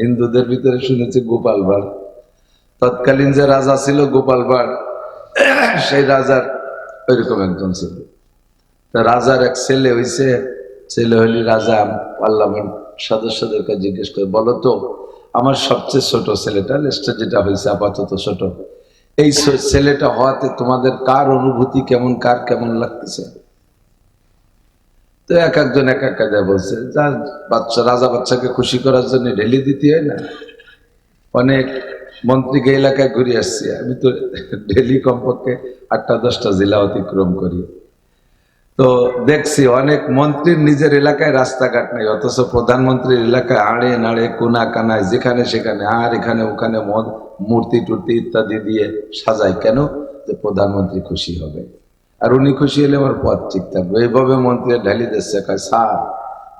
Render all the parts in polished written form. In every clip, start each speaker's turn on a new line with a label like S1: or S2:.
S1: হিন্দুদের ভিতরে শুনেছি গোপাল ভাঁড়। তৎকালীন যে রাজা ছিল গোপাল ভাঁড়, সেই রাজার ওইরকম একজন ছিল। তা রাজার এক ছেলে হইছে, ছেলে হইলে রাজা পার্লামেন্ট সদস্যদেরকে জিজ্ঞেস করে, বলো তো আমার সবচেয়ে ছোট ছেলেটা, লিস্টে যেটা হয়েছে আপাতত ছোট, এই ছেলেটা হওয়াতে তোমাদের কার অনুভূতি কেমন, কার কেমন লাগতেছে? তো এক একজন এক এক কাজে বলছে, যার বাচ্চা, রাজা বাচ্চাকে খুশি করার জন্য ঢেলি দিতে হয় না। অনেক মন্ত্রীকে এলাকায় ঘুরে আসছি আমি, তো ডেলি কমপক্ষে 8টা-10টা জেলা অতিক্রম করি। তো দেখছি অনেক মন্ত্রীর নিজের এলাকায় রাস্তাঘাট নেই, অথচ প্রধানমন্ত্রীর এলাকায় আড়ে নাড়ে কোনা কানায় যেখানে সেখানে আর এখানে ওখানে মূর্তি টুর্তি ইত্যাদি দিয়ে সাজায়। কেন? যে প্রধানমন্ত্রী খুশি হবে, আর উনি খুশি হলে আমার পথ ঠিক থাকবে। এইভাবে মন্ত্রী ঢালি দিচ্ছে, কয় স্যার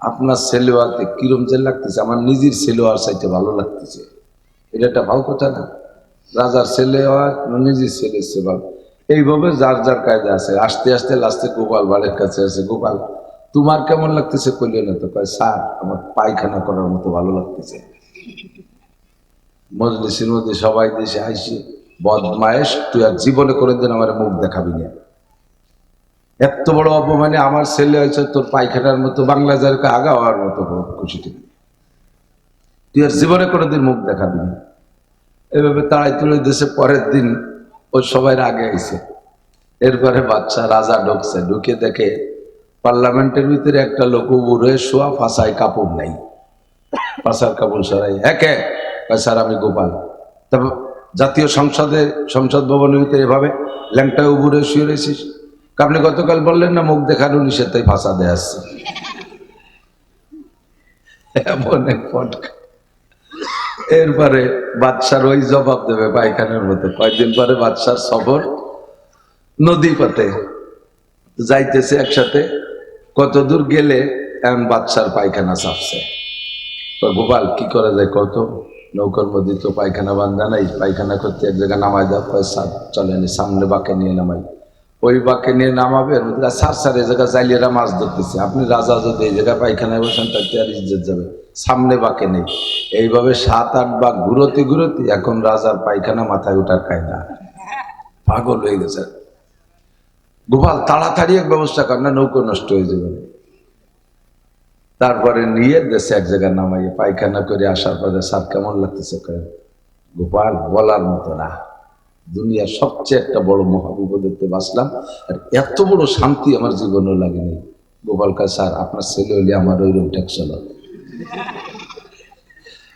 S1: আপনার সেলোয়ারতে কিরম যে লাগতেছে, আমার নিজের সেলোয়ার চাইতে ভালো লাগতেছে। এটা একটা ভালো কথা না? রাজার ছেলে আর নিজের ছেলে সেবা। এইভাবে যার যার কায়দা আছে। আস্তে আস্তে লাস্টে গোপাল ভাঁড়ের কাছে আছে, গোপাল তোমার কেমন লাগতেছে? কইলে না তো, কয় স্যার আমার পায়খানা করার মতো ভালো লাগতেছে। মজলিসের মধ্যে সবাই দেশে আইসি, বদমায়েশ তুই আর জীবনে করে দিন আমার মুখ দেখাবি না, এত বড় অপমানে আমার ছেলে হয়েছে তোর পায়খানার মতো, বাংলা যারকে আগা হওয়ার মতো খুশি, তুই আর জীবনে করে দিন মুখ দেখাবি না। এভাবে তাড়াই তুলে দেশে পরের দিন ও সবাই আগে আইছে। এরপরে বাচ্চা রাজা ঢুকছে, ঢুকে দেখে পার্লামেন্টের ভিতরে একটা লোক উড়ে শোয়া, ফাঁসায় কাপড় নাই, ফাঁসার কাপড় সরাই। একে স্যার আমি গোপাল। তারপর জাতীয় সংসদ ভবনের ভিতরে এভাবে ল্যাংটায় উবুরে শুয়ে রয়েছিস? আপনি গতকাল বললেন না মুখ দেখানো নিষেধ, তাই ফাঁসা দিয়ে আসছে। এমন এক ফটকা। এরপরে বাদশার ওই জবাব দেবে পায়খানার মতো। কয়েকদিন পরে বাদশার সফর নদী পথে যাইতেছে একসাথে, কত দূর গেলে এমন বাদশার পায়খানা চাপছে। গোপাল কি করা যায় কত? নৌকার মধ্যে তো পায়খানা বান্ধা নাই, পায়খানা করতে এক জায়গায় নামাই দেওয়া। পয়সা চলেনি, সামনে বাঁকে নিয়ে নামাই। ওই বাঁকে নিয়ে নামাবে, সার সার এই জায়গায় জাইলিয়ারা মাছ ধরতেছে। আপনি রাজা যদি এই জায়গায় পায়খানায় বসেন তাতে আর ইজ্জত যাবে, সামনে বাঁকে নেই। এইভাবে 7-8 বাঁক ঘুরোতে ঘুরোতে এখন রাজার পায়খানা মাথায় ওঠার কায়দা, পাগল হয়ে গেছে। গোপাল তাড়াতাড়ি এক ব্যবস্থা কর, না নৌকো নষ্ট হয়ে যাবে। তারপরে নিয়ে দেশে এক জায়গায় নামাইয়ে পায়খানা করে আসার পরে, স্যার কেমন লাগতেছে? গোপাল বলার মতো না, দুনিয়ার সবচেয়ে একটা বড় মহাবিপদেরতে বাঁচলাম, আর এত বড় শান্তি আমার জীবনেও লাগেনি। গোপাল কয় স্যার আপনার ছেলে হলে আমার ওই রুম ঠেকছিল।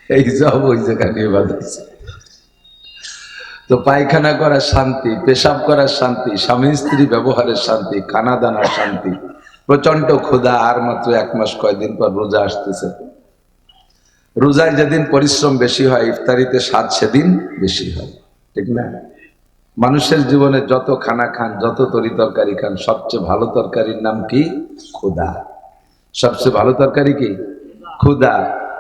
S1: এই সব ওই জায়গায় নিয়ে বাঁধাইছে। তো পায়খানা করার শান্তি, পেশাব করার শান্তি, স্বামী স্ত্রী ব্যবহারের শান্তি, খানা দানার শান্তি, প্রচন্ড ক্ষুধা। আর মাত্র 1 মাস কয়দিন পর রোজা আসতেছে। রোজায় যেদিন পরিশ্রম বেশি হয়, ইফতারিতে স্বাদ সেদিন বেশি হয়, ঠিক না? মানুষের জীবনে যত খানা খান, যত তরি তরকারি খান, সবচেয়ে ভালো তরকারির নাম কি? ক্ষুধা। সবচেয়ে ভালো তরকারি কি? ক্ষুধা।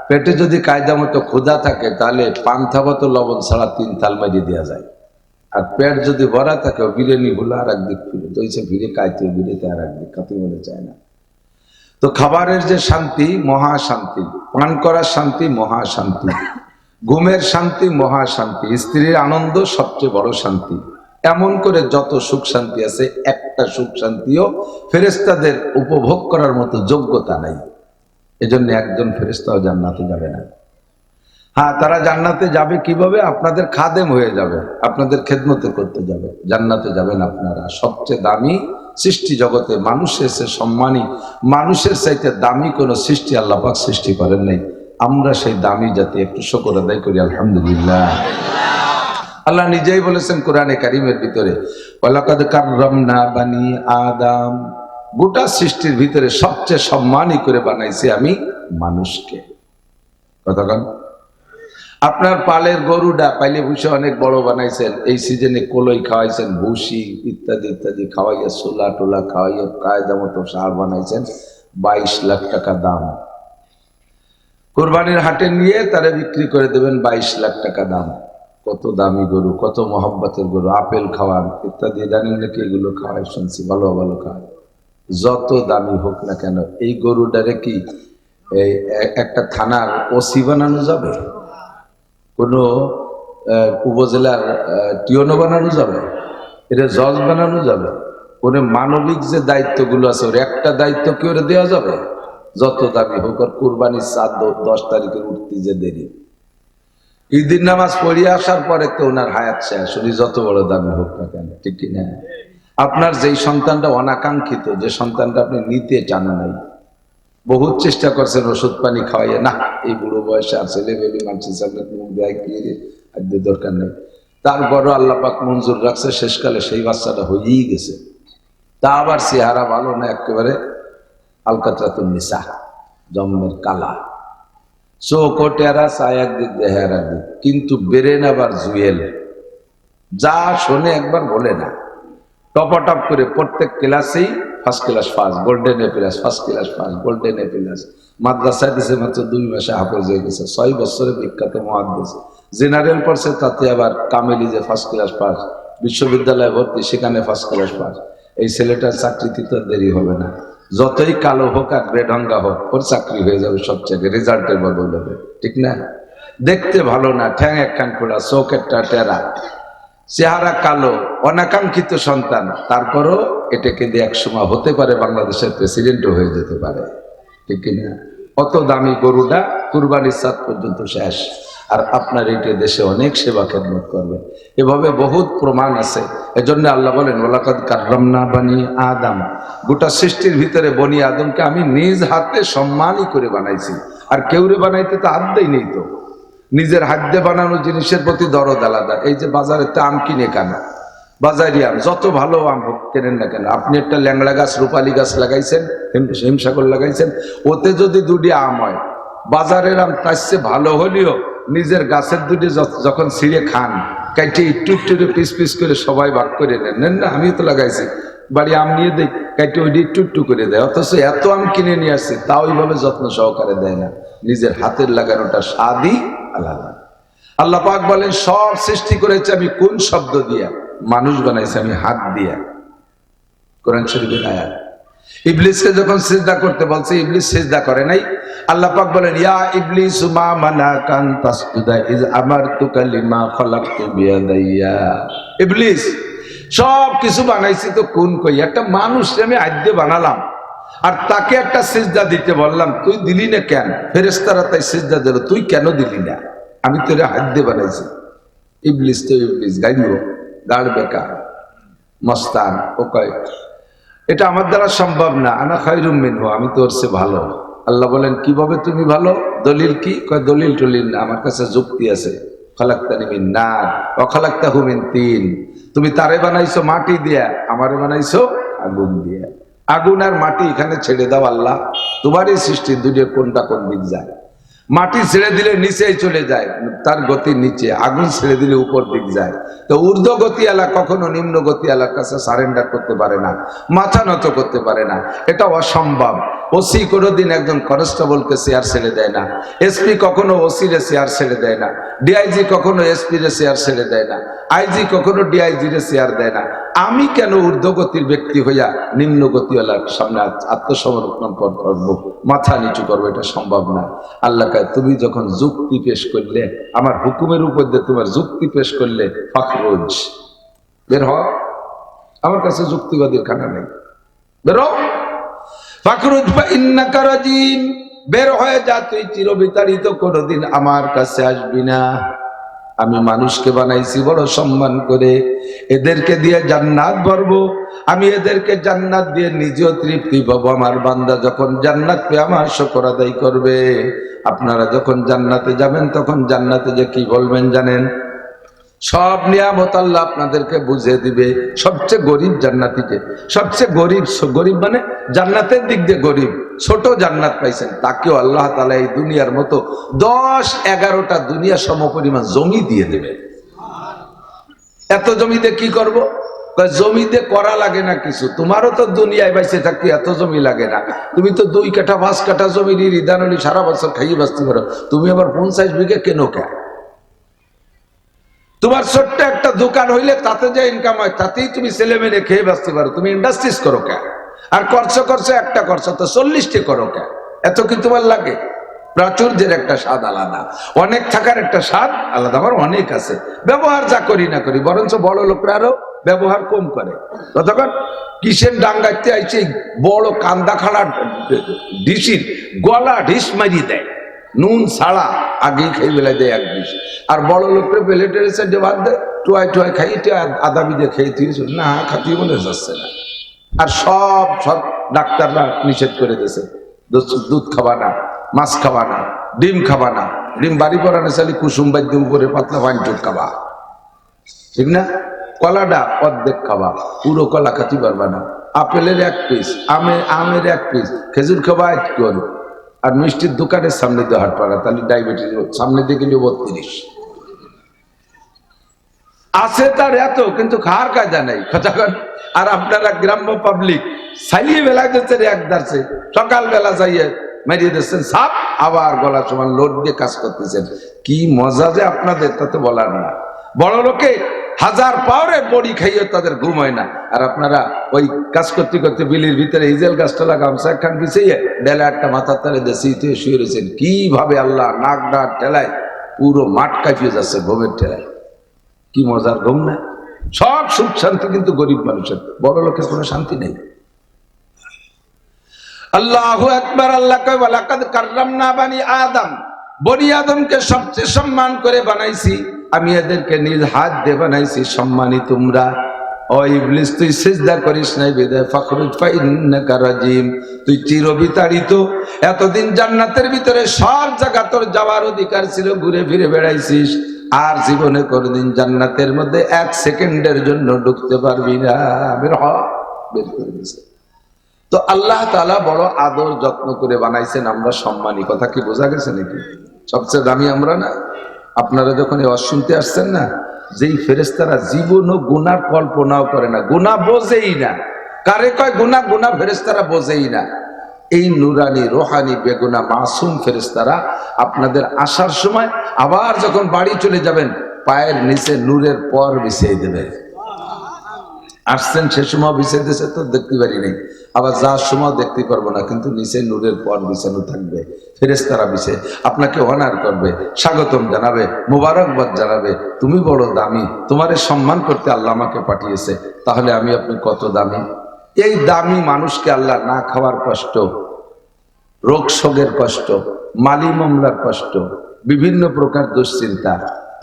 S1: পেটে যদি কায়দা মতো ক্ষুধা থাকে, তাহলে পান্থা মতো লবণ ছাড়া 3 তাল মারিয়ে দেওয়া যায়। আর পেট যদি ভরা থাকে, বিরিয়ানি গুলো আর একদিক ফিরে দইছে, ভিড়ে কাইতে বিড়েতে আর একদিক কাতে মনে চায় না। তো খাবারের যে শান্তি, মহা শান্তি। পান করার শান্তি, মহা শান্তি। ঘুমের শান্তি, মহা শান্তি। স্ত্রীর আনন্দ সবচেয়ে বড় শান্তি। এমন করে যত সুখ শান্তি আছে, একটা সুখ শান্তিও ফেরেশতাদের উপভোগ করার মতো যোগ্যতা নাই। এজন্য একজন ফেরেশতাও জান্নাতে যাবে না। হ্যাঁ, তারা জান্নাতে যাবে কিভাবে? আপনাদের খাদেম হয়ে যাবে, আপনাদের খেদমতে করতে যাবে। জান্নাতে যাবেন আপনারা। সবচেয়ে দামি সৃষ্টি জগতে মানুষের চেয়ে সম্মানী, মানুষের চাইতে দামি কোনো সৃষ্টি আল্লাহ পাক সৃষ্টি করেন নাই। আমরা সেই দামি জাতি, একটু শুকর আদায় করি আলহামদুলিল্লাহ। আল্লাহ নিজেই বলেছেন কোরআনে কারিমের ভিতরে, ওয়ালাকাদ কাররামনা বানি আদম। গোটা সৃষ্টির ভিতরে সবচেয়ে সম্মানী করে বানাইছি আমি মানুষকে। কতক্ষণ? আপনার পালের গরুটা পাইলে ভুষি অনেক বড় বানাইছেন, এই সিজনে কলই খাওয়াইছেন, ভুসি ইত্যাদি ইত্যাদি খাওয়াইয়া, সোলা টোলা খাওয়াইয়া কায়দা মতো সার বানাইছেন, 22 লাখ টাকা দাম। কোরবানির হাটে নিয়ে তারা বিক্রি করে দেবেন 22 লাখ টাকা দাম। কত দামি গরু, কত মহব্বতের গরু, আপেল খাওয়ান ইত্যাদি, জানেন নাকি? এগুলো খাওয়াই শুনছি, ভালো ভালো খাওয়ায়। যত দামি হোক না কেন, এই গরুটারে কি এই একটা থানার ওসি বানানো যাবে, কোনো উপজেলার টিওনো বানানো যাবে, এটা জজ বানানো যাবে, কোনো মানবিক যে দায়িত্বগুলো আছে ওর একটা দায়িত্ব কি ওরে দেওয়া যাবে? যত দামি হোক, আর কুরবানির চাঁদ 10 তারিখের উঠতে যে দেরি, ঈদের নামাজ পড়িয়ে আসার পরে তো ওনার হায়াত শেষ, উনি যত বড় দামি হোক না কেন, ঠিক কিনা? আপনার যেই সন্তানটা অনাকাঙ্ক্ষিত, যে সন্তানটা আপনি নিতে চান নাই, বহুত চেষ্টা করছেন ওষুধ পানি খাওয়াইয়ে, না এই বুড়ো বয়সে আর ছেলে বেবি মানুষের সামনে মুখ দেয় কি আদ্য দরকার নেই, তারপরও আল্লাহ পাক মঞ্জুর রাখছে, শেষকালে সেই বাচ্চাটা হয়েই গেছে। তা আবার চেহারা ভালো না, একেবারে আলকাতরাতুন নিসা, জন্মের কালা, চোখও টেরা, চায় একদিক দেহের একদিক, কিন্তু বেরেন আবার জুয়েল, যা শোনে একবার বলে না, টপাটপ করে প্রত্যেক ক্লাসেই first class first, golden A plus, first class first, golden A plus. মাদ্রাসায় দিছে মাত্র 2 মাসে হাফেজ হয়ে গেছে, 6 বছরে বিখ্যাত মুহাদ্দিস। জেনারেল পড়ছে, তাতে আবার কামেলি যে ফার্স্ট ক্লাস ফার্স্ট, বিশ্ববিদ্যালয়ে ভর্তি, সেখানে ফার্স্ট ক্লাস ফার্স্ট। এই ছেলেটার চাকরিতে তো দেরি হবে না, যতই কালো হোক আর বেঢঙ্গা হোক, ওর চাকরি হয়ে যাবে সব জায়গায়, রেজাল্টের বদল হবে, ঠিক না? দেখতে ভালো না, ঠ্যাং একখান খোলা, চোখ একটা টেরা, চেহারা কালো, অনাকাঙ্ক্ষিত সন্তান, তারপরও এটাকে দিয়ে একসময় হতে পারে বাংলাদেশের প্রেসিডেন্টও হয়ে যেতে পারে, ঠিক কিনা? অত দামি গরুটা কুরবানির চাঁদ পর্যন্ত শেষ, আর আপনার এইটা দেশে অনেক সেবা খেদমত করবে। এভাবে বহুত প্রমাণ আছে। এজন্য আল্লাহ বলেন, ওয়ালাকাদ কাররামনা বানি আদম, গোটা সৃষ্টির ভিতরে বনি আদমকে আমি নিজ হাতে সম্মানই করে বানাইছি। আর কেউরে বানাইতে তো হাত দেই নেই, তো নিজের হাত দিয়ে বানানো জিনিসের প্রতি দরদ আলাদা। এই যে বাজারে তো আম কিনে কেন, বাজারি আম যত ভালো আম হোক কেনেন না কেন, আপনি একটা ল্যাংড়া গাছ, রূপালী গাছ লাগাইছেন, হিমসাগর লাগাইছেন, ওতে যদি 2টি আম হয়, বাজারের আম তার চেয়ে ভালো হলেও নিজের গাছের 2টি যখন ছিঁড়ে খান, কাইটে একটু একটু পিস পিস করে সবাই ভাগ করে নেন না, আমি তো লাগাইছি, বাড়ি আম নিয়ে দেয়, কাইটে ওইটি একটু একটু করে দেয়, অথচ এত আম কিনে নিয়ে আসছে, তাও ওইভাবে যত্ন সহকারে দেয় না। নিজের হাতের লাগানোটা স্বাদই আলাদা। আল্লাহ পাক বলেন, সব সৃষ্টি করেছে আমি কোন শব্দ দিয়া? মানুষ বানাইছে আমি হাত দিয়া। কোরআন শরীফের আয়াত। ইবলিসকে যখন সিজদা করতে বলছে, ইবলিস সিজদা করে নাই। আল্লাহ পাক বলেন, ইয়া ইবলিস মা মানাকা আন তাসজুদা ইজ আমারতুকা লিমা খালাকতু বিয়াদাইয়া। ইবলিস, সব কিছু বানাইছি তো কোন কই, একটা মানুষ আমি আদ্য বানালাম, আর তাকে একটা সিজদা দিতে বললাম, তুই দিলি না কেন? ফেরেশতারা তাই সিজদা দিল, তুই কেন দিলি না? আমি তোরে হাত দিয়ে বানাইছি। ইবলিস তো ইবলিস, গাইব গাড় বেকার মস্তান, ও কয় এটা আমার দ্বারা সম্ভব না, আনা খায়রুম মিনহু, আমি তোর চেয়ে ভালো। আল্লাহ বলেন, কিভাবে তুমি ভালো? দলিল কি? কয় দলিল টলিল না, আমার কাছে যুক্তি আছে। খালাকতানি মিন নার ওয়া খালাকতাহু মিন তিন, তুমি তারে বানাইছো মাটি দিয়া, আমারে বানাইছো আগুন দিয়া। আগুন আর মাটি এখানে ছেড়ে দাও আল্লাহ, তোমারই সৃষ্টি, দুটোর কোনটা কোন দিক যায়? মাটি ছেড়ে দিলে নিচেই চলে যায়, তার গতি নিচে, আগুন ছেড়ে দিলে উপর দিক যায়। তো ঊর্ধ্ব গতি আলা কখনো নিম্ন গতি আলার কাছে সারেন্ডার করতে পারে না, মাথা নত করতে পারে না, এটা অসম্ভব। ওসি কোনোদিন একজন কনস্টেবলকে চেয়ার ছেড়ে দেয় না, এসপি কখনো ওসিরে চেয়ার ছেড়ে দেয় না, ডিআইজি কখনো এসপি রে চেয়ার ছেড়ে দেয় না, আইজি কখনো ডিআইজি রে চেয়ার দেয় না। আমি কেন ঊর্ধ্বগতির ব্যক্তি হইয়া নিম্ন গতিওয়ালার সামনে আত্মসমর্পণ করবো, মাথা নিচু করবো? এটা সম্ভব না। আল্লাহ কয়, তুমি যখন যুক্তি পেশ করলে, আমার হুকুমের উপর দিয়ে তোমার যুক্তি পেশ করলে, ফাখরুজ, বের হ, আমার কাছে যুক্তিবাদীর খানা নেই, বেরো। ফাখরুজ ইন্নাকা রাজিম, বের হয়ে যা, তুই চিরবিতাড়িত, কোনোদিন আমার কাছে আসবি না। আমি মানুষকে বানাইছি বড় সম্মান করে, এদেরকে দিয়ে জান্নাত ভরবো, আমি এদেরকে জান্নাত দিয়ে নিজেও তৃপ্তি পাবো। আমার বান্দা যখন জান্নাত পেয়ে আমার শুকর আদায় করবে। আপনারা যখন জান্নাতে যাবেন, তখন জান্নাতে যে কি বলবেন জানেন? সব নিয়ামত আল্লাহ আপনাদেরকে বুঝিয়ে দিবে। সবচেয়ে গরিব জান্নাতীকে, সবচেয়ে গরিব, গরিব মানে জান্নাতের দিক দিয়ে গরিব, ছোট জান্নাত পাইছেন, তাকেও আল্লাহ তাআলা এই দুনিয়ার মতো 10-11টা দুনিয়া সমপরিমাণ জমি দিয়ে দেবে। এত জমিতে কি করব? জমিতে করা লাগে না কিছু, তোমারও তো দুনিয়ায় বাইসে থাকতে এত জমি লাগে না। তুমি তো 2 কাঠা 5 কাঠা জমি রিদানলি সারা বছর খাইয়ে বাঁচতে পারো, তুমি আবার 50 বিঘা কেন কে? তোমার ছোট্ট একটা দোকান হইলে তাতে যে ইনকাম হয়, তাতেই তুমি ছেলে মেয়ে খেয়ে বাঁচতে পারো, তুমি ইন্ডাস্ট্রিজ করো কে? আর খরচ একটা খরচ তো 40টি করো কে? এত কি তোমার লাগে? প্রাচুর্যের একটা স্বাদ আলাদা, অনেক থাকার একটা স্বাদ আলাদা। আমার অনেক আছে, ব্যবহার যা করি না করি, বরঞ্চ বড় লোকরা আরো ব্যবহার কম করে। তখন কিসের ডাঙ্গাইতে আইছে, বড় কান্দা খাড়া ডিসির গলা ঢিস মারিয়ে দেয়, নুন ছাড়া আগেই খাই বেলায় দেয় এক ডিস। আর বড় লোকের প্লেটের সাইডে বাদ দেয়, টোয়াই টোয়াই খাই, আদা বিদে খেয়ে তুই না খাতি মনে যাচ্ছে না। আর সব ডাক্তাররা নিষেধ করে দিয়েছে, দুধ খাবা না, মাছ খাবা না, ডিম খাবা না। ডিম বাড়ি পরানো চালি কুসুম বাদ্য উপরে পাতলা পাঞ্চুর খাবা, ঠিক না? কলাটা অর্ধেক খাবা, পুরো কলা খাতে পারবা না। আপেলের এক পিস, আমের এক পিস, খেজুর খাবা এক কোন। আর মিষ্টির দোকানের সামনে দিয়ে হাট পাড়া, তাহলে ডায়াবেটিস সামনে দিয়ে গেলে 32 আছে তার এত, কিন্তু খাওয়ার কায়দা নেই। আর আপনারা গ্রাম্য পাবলিক সাইলিয়ে বেলায় দিচ্ছেন, এক দাঁড়ছে সকালবেলা যাইয়ে মেরিয়ে দিচ্ছেন সাপ, আবার গলা সমান লোড দিয়ে কাজ করতেছেন। কি মজা যে আপনাদের, তা তো বলার না। বড় লোকে 1000 পাওয়ারে বড়ি খাইয়ে তাদের ঘুম হয় না, আর আপনারা ওই কাজ করতে করতে বিলির ভিতরে ইজেল গাছটা গামছা একখান বিছিয়ে ডেলা একটা মাথার তালে দেশিতে শুয়ে রয়েছেন। কিভাবে আল্লাহ নাক ডাক ঠেলায় পুরো মাঠ কাঁপিয়ে যাচ্ছে ঘুমের ঠেলায়। কি মজার ঘুম না? সব সুখ শান্তি কিন্তু গরিব মানুষের, বড় লোকের কোনো শান্তি নেই। আল্লাহু আকবার। আল্লাহ কয় ওয়ালাকাদ কাররামনা বানি আদম, বনি আদমকে সবচেয়ে সম্মান করে বানাইছি আমি, এদেরকে নিজ হাত দিয়ে বানাইছি সম্মানী তোমরা। ও ইবলিস, তুই সিজদা করিস নাই বিদায় ফাখরুজ ফা ইন্নাকা রাজিম, তুই চিরবিতাড়িত। এতদিন জান্নাতের ভিতরে সব জায়গা তোর যাওয়ার অধিকার ছিল, ঘুরে ফিরে বেড়াইছিস, আর জীবনে কোনদিন জান্নাতের মধ্যে 1 সেকেন্ডের জন্য ঢুকতে পারবি না। বের করে দিয়েছে। তো আল্লাহ তাআলা বড় আদর যত্ন করে বানাইছেন, আমরা সম্মানী। কথা কি বোঝা গেছে নাকি? সবচেয়ে দামি আমরা না? আপনারা যখন এই ওয়াজ শুনতে আসছেন না, যেই ফেরেশতারা জীবনও গুনার কল্পনাও করে না, গুনাহ বোঝেই না। কারে কয় গুনাহ? গুনাহ ফেরেশতারা বোঝেই না। এই নুরানি রোহানি বেগুনা মাসুম ফেরেশতারা আপনাদের আসার সময়, আবার যখন বাড়ি চলে যাবেন, পায়ের নিচে নূরের পর বিছিয়ে দেবে। আসছেন সে সময় বিছিয়ে দিয়েছে তো দেখতে পারি নাই, আবার যার সময় দেখতে পারবো না, কিন্তু নিচে নূরের পর বিছানো থাকবে। ফেরেশতারা বিছে আপনাকে অনার করবে, স্বাগতম জানাবে, মোবারকবাদ জানাবে, তুমি বড় দামি, তোমারে সম্মান করতে আল্লাহ আমাকে পাঠিয়েছে। তাহলে আমি আপনি কত দামি? এই দামি মানুষকে আল্লাহ না খাওয়ার কষ্ট, রোগ শোকের কষ্ট, মালি মামলার কষ্ট, বিভিন্ন প্রকার দুশ্চিন্তা,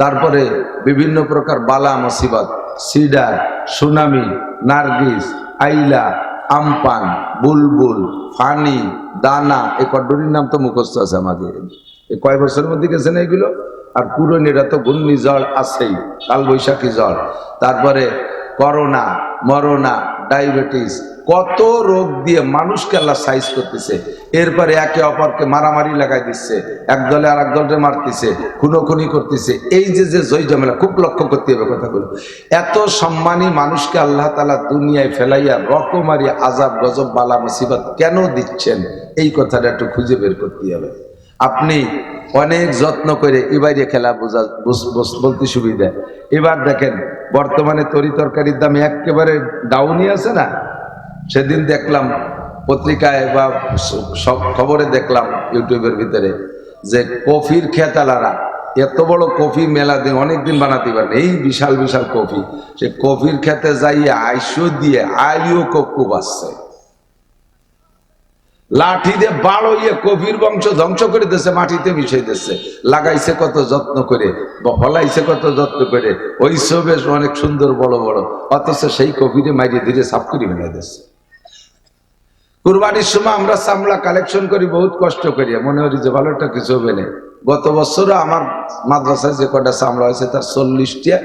S1: তারপরে বিভিন্ন প্রকার বালা মুসিবত, সিডার, সুনামি, নার্গিস, আইলা, আমপান, বুলবুল, ফানি, দানা, এই কড্ডরির নাম তো মুখস্থ আছে আমাদের। এই কয় বছরের মধ্যে গেছে না এগুলো? আর পুরনিরা তো ঘূর্ণিঝড় আছেই, কালবৈশাখী ঝড়, তারপরে করোনা, মরোনা, ডায়াবেটিস, কত রোগ দিয়ে মানুষকে আল্লাহ সাইজ করতেছে। এরপরে একে অপরকে মারামারি লাগাই দিচ্ছে, এক দলে আর এক দলকে মারতেছে, খুনোখুনি করতেছে। এই যে জয় ঝামেলা, খুব লক্ষ্য করতে হবে কথাগুলো। এত সম্মানী মানুষকে আল্লাহ তাআলা দুনিয়ায় ফেলাইয়া রকমারি আযাব গজব বালা মুসিবত কেন দিচ্ছেন, এই কথাটা একটু খুঁজে বের করতে হবে। আপনি অনেক যত্ন করে এবারে খেলা বলতে সুবিধা। এবার দেখেন বর্তমানে তরি তরকারির দাম একেবারে ডাউনই আছে না? সেদিন দেখলাম পত্রিকায় বা সব খবরে দেখলাম ইউটিউবের ভিতরে, যে কফির খেতালারা এত বড় কফি মেলা দিন অনেকদিন বানাতে পারেন, এই বিশাল বিশাল কফি, সে কফির খেতে যাইয়ে আইসো দিয়ে আইও কপ্পু বাসছে, লাঠি দিয়ে বাড়ো ইয়ে কফির বংশ ধ্বংস করে দিচ্ছে, মাটিতে মিশাই দিচ্ছে। লাগাইছে কত যত্ন করে, ফলাইছে কত যত্ন করে, ওই বেশ অনেক সুন্দর বড় বড়, অথচ সেই কফিরে মাইরে ধীরে সাফ করে ফেলাই দিচ্ছে। কুরবানির সময় আমরা চামড়া কালেকশন করি বহুত কষ্ট করি, মনে করি যে ভালো একটা কিছু হবে না। গত বছরও আমার মাদ্রাসায় যে কটা চামড়া হয়েছে তার 40টা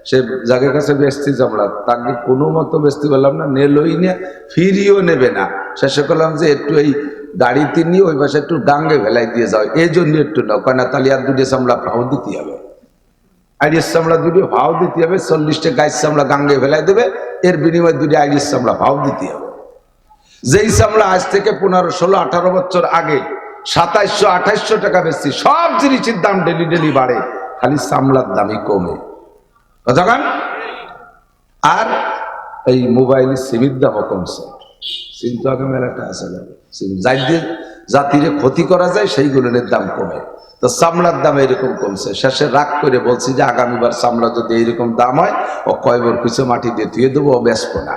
S1: সে জায়গার কাছে বেচতে চামড়া, তাকে কোনো মতো বেচতে পারলাম না, নেলই না, ফিরিও নেবে না। শেষে করলাম যে একটু এই গাড়িতে নিয়ে ওই পাশে একটু ডাঙ্গে ভেলাই দিয়ে যাও, এই জন্য একটু নাও, কেন তাহলে আর 2টা চামড়া ভাও দিতে হবে, আইরিশ চামড়া 2টো ভাও দিতে হবে। 40টা গাইস চামড়া গাঙ্গে ফেলাই দেবে, এর বিনিময়ে 2টা আইরিশ চামড়া ভাও দিতে হবে। যেই চামড়া আজ থেকে 15, 16, 18 বছর আগে 2700, 2800 টাকা বেশি, সব জিনিসের দাম ডেলি ডেলি বাড়ে, খালি চামড়ার দামই কমে। আর এই মোবাইলের সিমের দামও কমছে। কিন্তু আগে মেলাটা আছে না, যাদের জাতিরে ক্ষতি করা যায় সেইগুলোর দাম কমে। তো চামড়ার দাম এরকম কমছে, শেষে রাগ করে বলছি যে আগামীবার চামড়া যদি এইরকম দাম হয় ও কয়বর কিছু মাটি দিয়ে ধুয়ে দেবো, ও বেচবো না।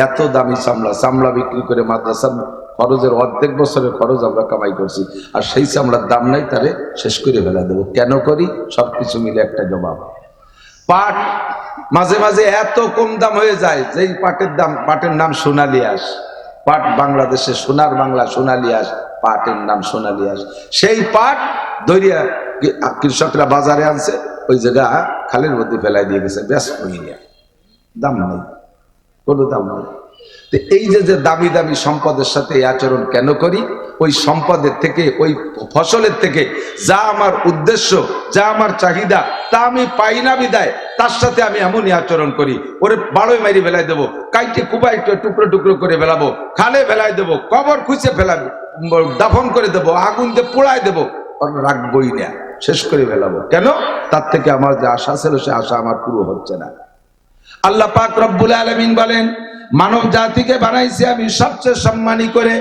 S1: এত দামি চামড়া বিক্রি করে মাদ্রাসার খরচের অর্ধেক বছরের খরচ আমরা কামাই করছি, আর সেই চামড়ার দাম নাই, তারে শেষ করে ফেলা দেবো। কেন করি? সবকিছু মিলে একটা জবাব। পাট মাঝে মাঝে এত কম দাম হয়ে যায়, যেই পাটের নাম সোনালিয়াস। পাট বাংলাদেশে সোনার বাংলা সোনালিয়াস, পাটের নাম সোনালিয়াস। সেই পাট দরিয়া কৃষকরা বাজারে আনছে, ওই জায়গা খালের মধ্যে ফেলাই দিয়ে গেছে, ব্যাস হয়ে দাম নেই, কোনো দাম নেই। তো এই যে দামি দামি সম্পদের সাথে এই আচরণ কেন করি? ওই সম্পদের থেকে, ওই ফসলের থেকে যা আমার উদ্দেশ্য, যা আমার চাহিদা, তা আমি পাই না বিদায় তার সাথে আমি এমনই আচরণ করি। ওরে বাড়োই মারি ফেলাই দেবো, কাইটে কুবাই টুকরো টুকরো করে ফেলাবো, খালে ফেলাই দেবো, কবর খুঁজে ফেলাবো, দাফন করে দেবো, আগুন দিয়ে পোড়াই দেবো, রাখবই না, শেষ করে ফেলাবো। কেন? তার থেকে আমার যে আশা ছিল সে আশা আমার পুরো হচ্ছে না। আল্লাহ পাক রব্বুল আলামিন বলেন, মানব জাতিকে বানাইছি আমি সবচেয়ে সম্মানী করে,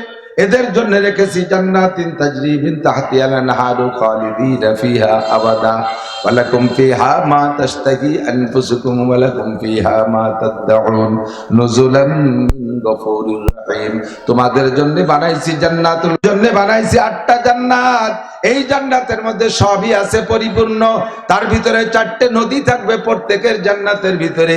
S1: এদের জন্য রেখেছি জান্নাতিন তাজরি মিন তাহতিহাল আনহারু খালিদিনা ফিহা আবাদা ওয়া লাকুম ফিহা মা তাশতাহি আনফুসুকুম ওয়া লাকুম ফিহা মা তাদউন নুজুলাম মিন গফুরির রহিম। তোমাদের জন্য বানাইছি জান্নাতুল, জন্য বানাইছি 8টা জান্নাত। এই জান্নাতের মধ্যে সবই আছে পরিপূর্ণ। তার ভিতরে 4টে নদী থাকবে প্রত্যেকের জান্নাতের ভিতরে,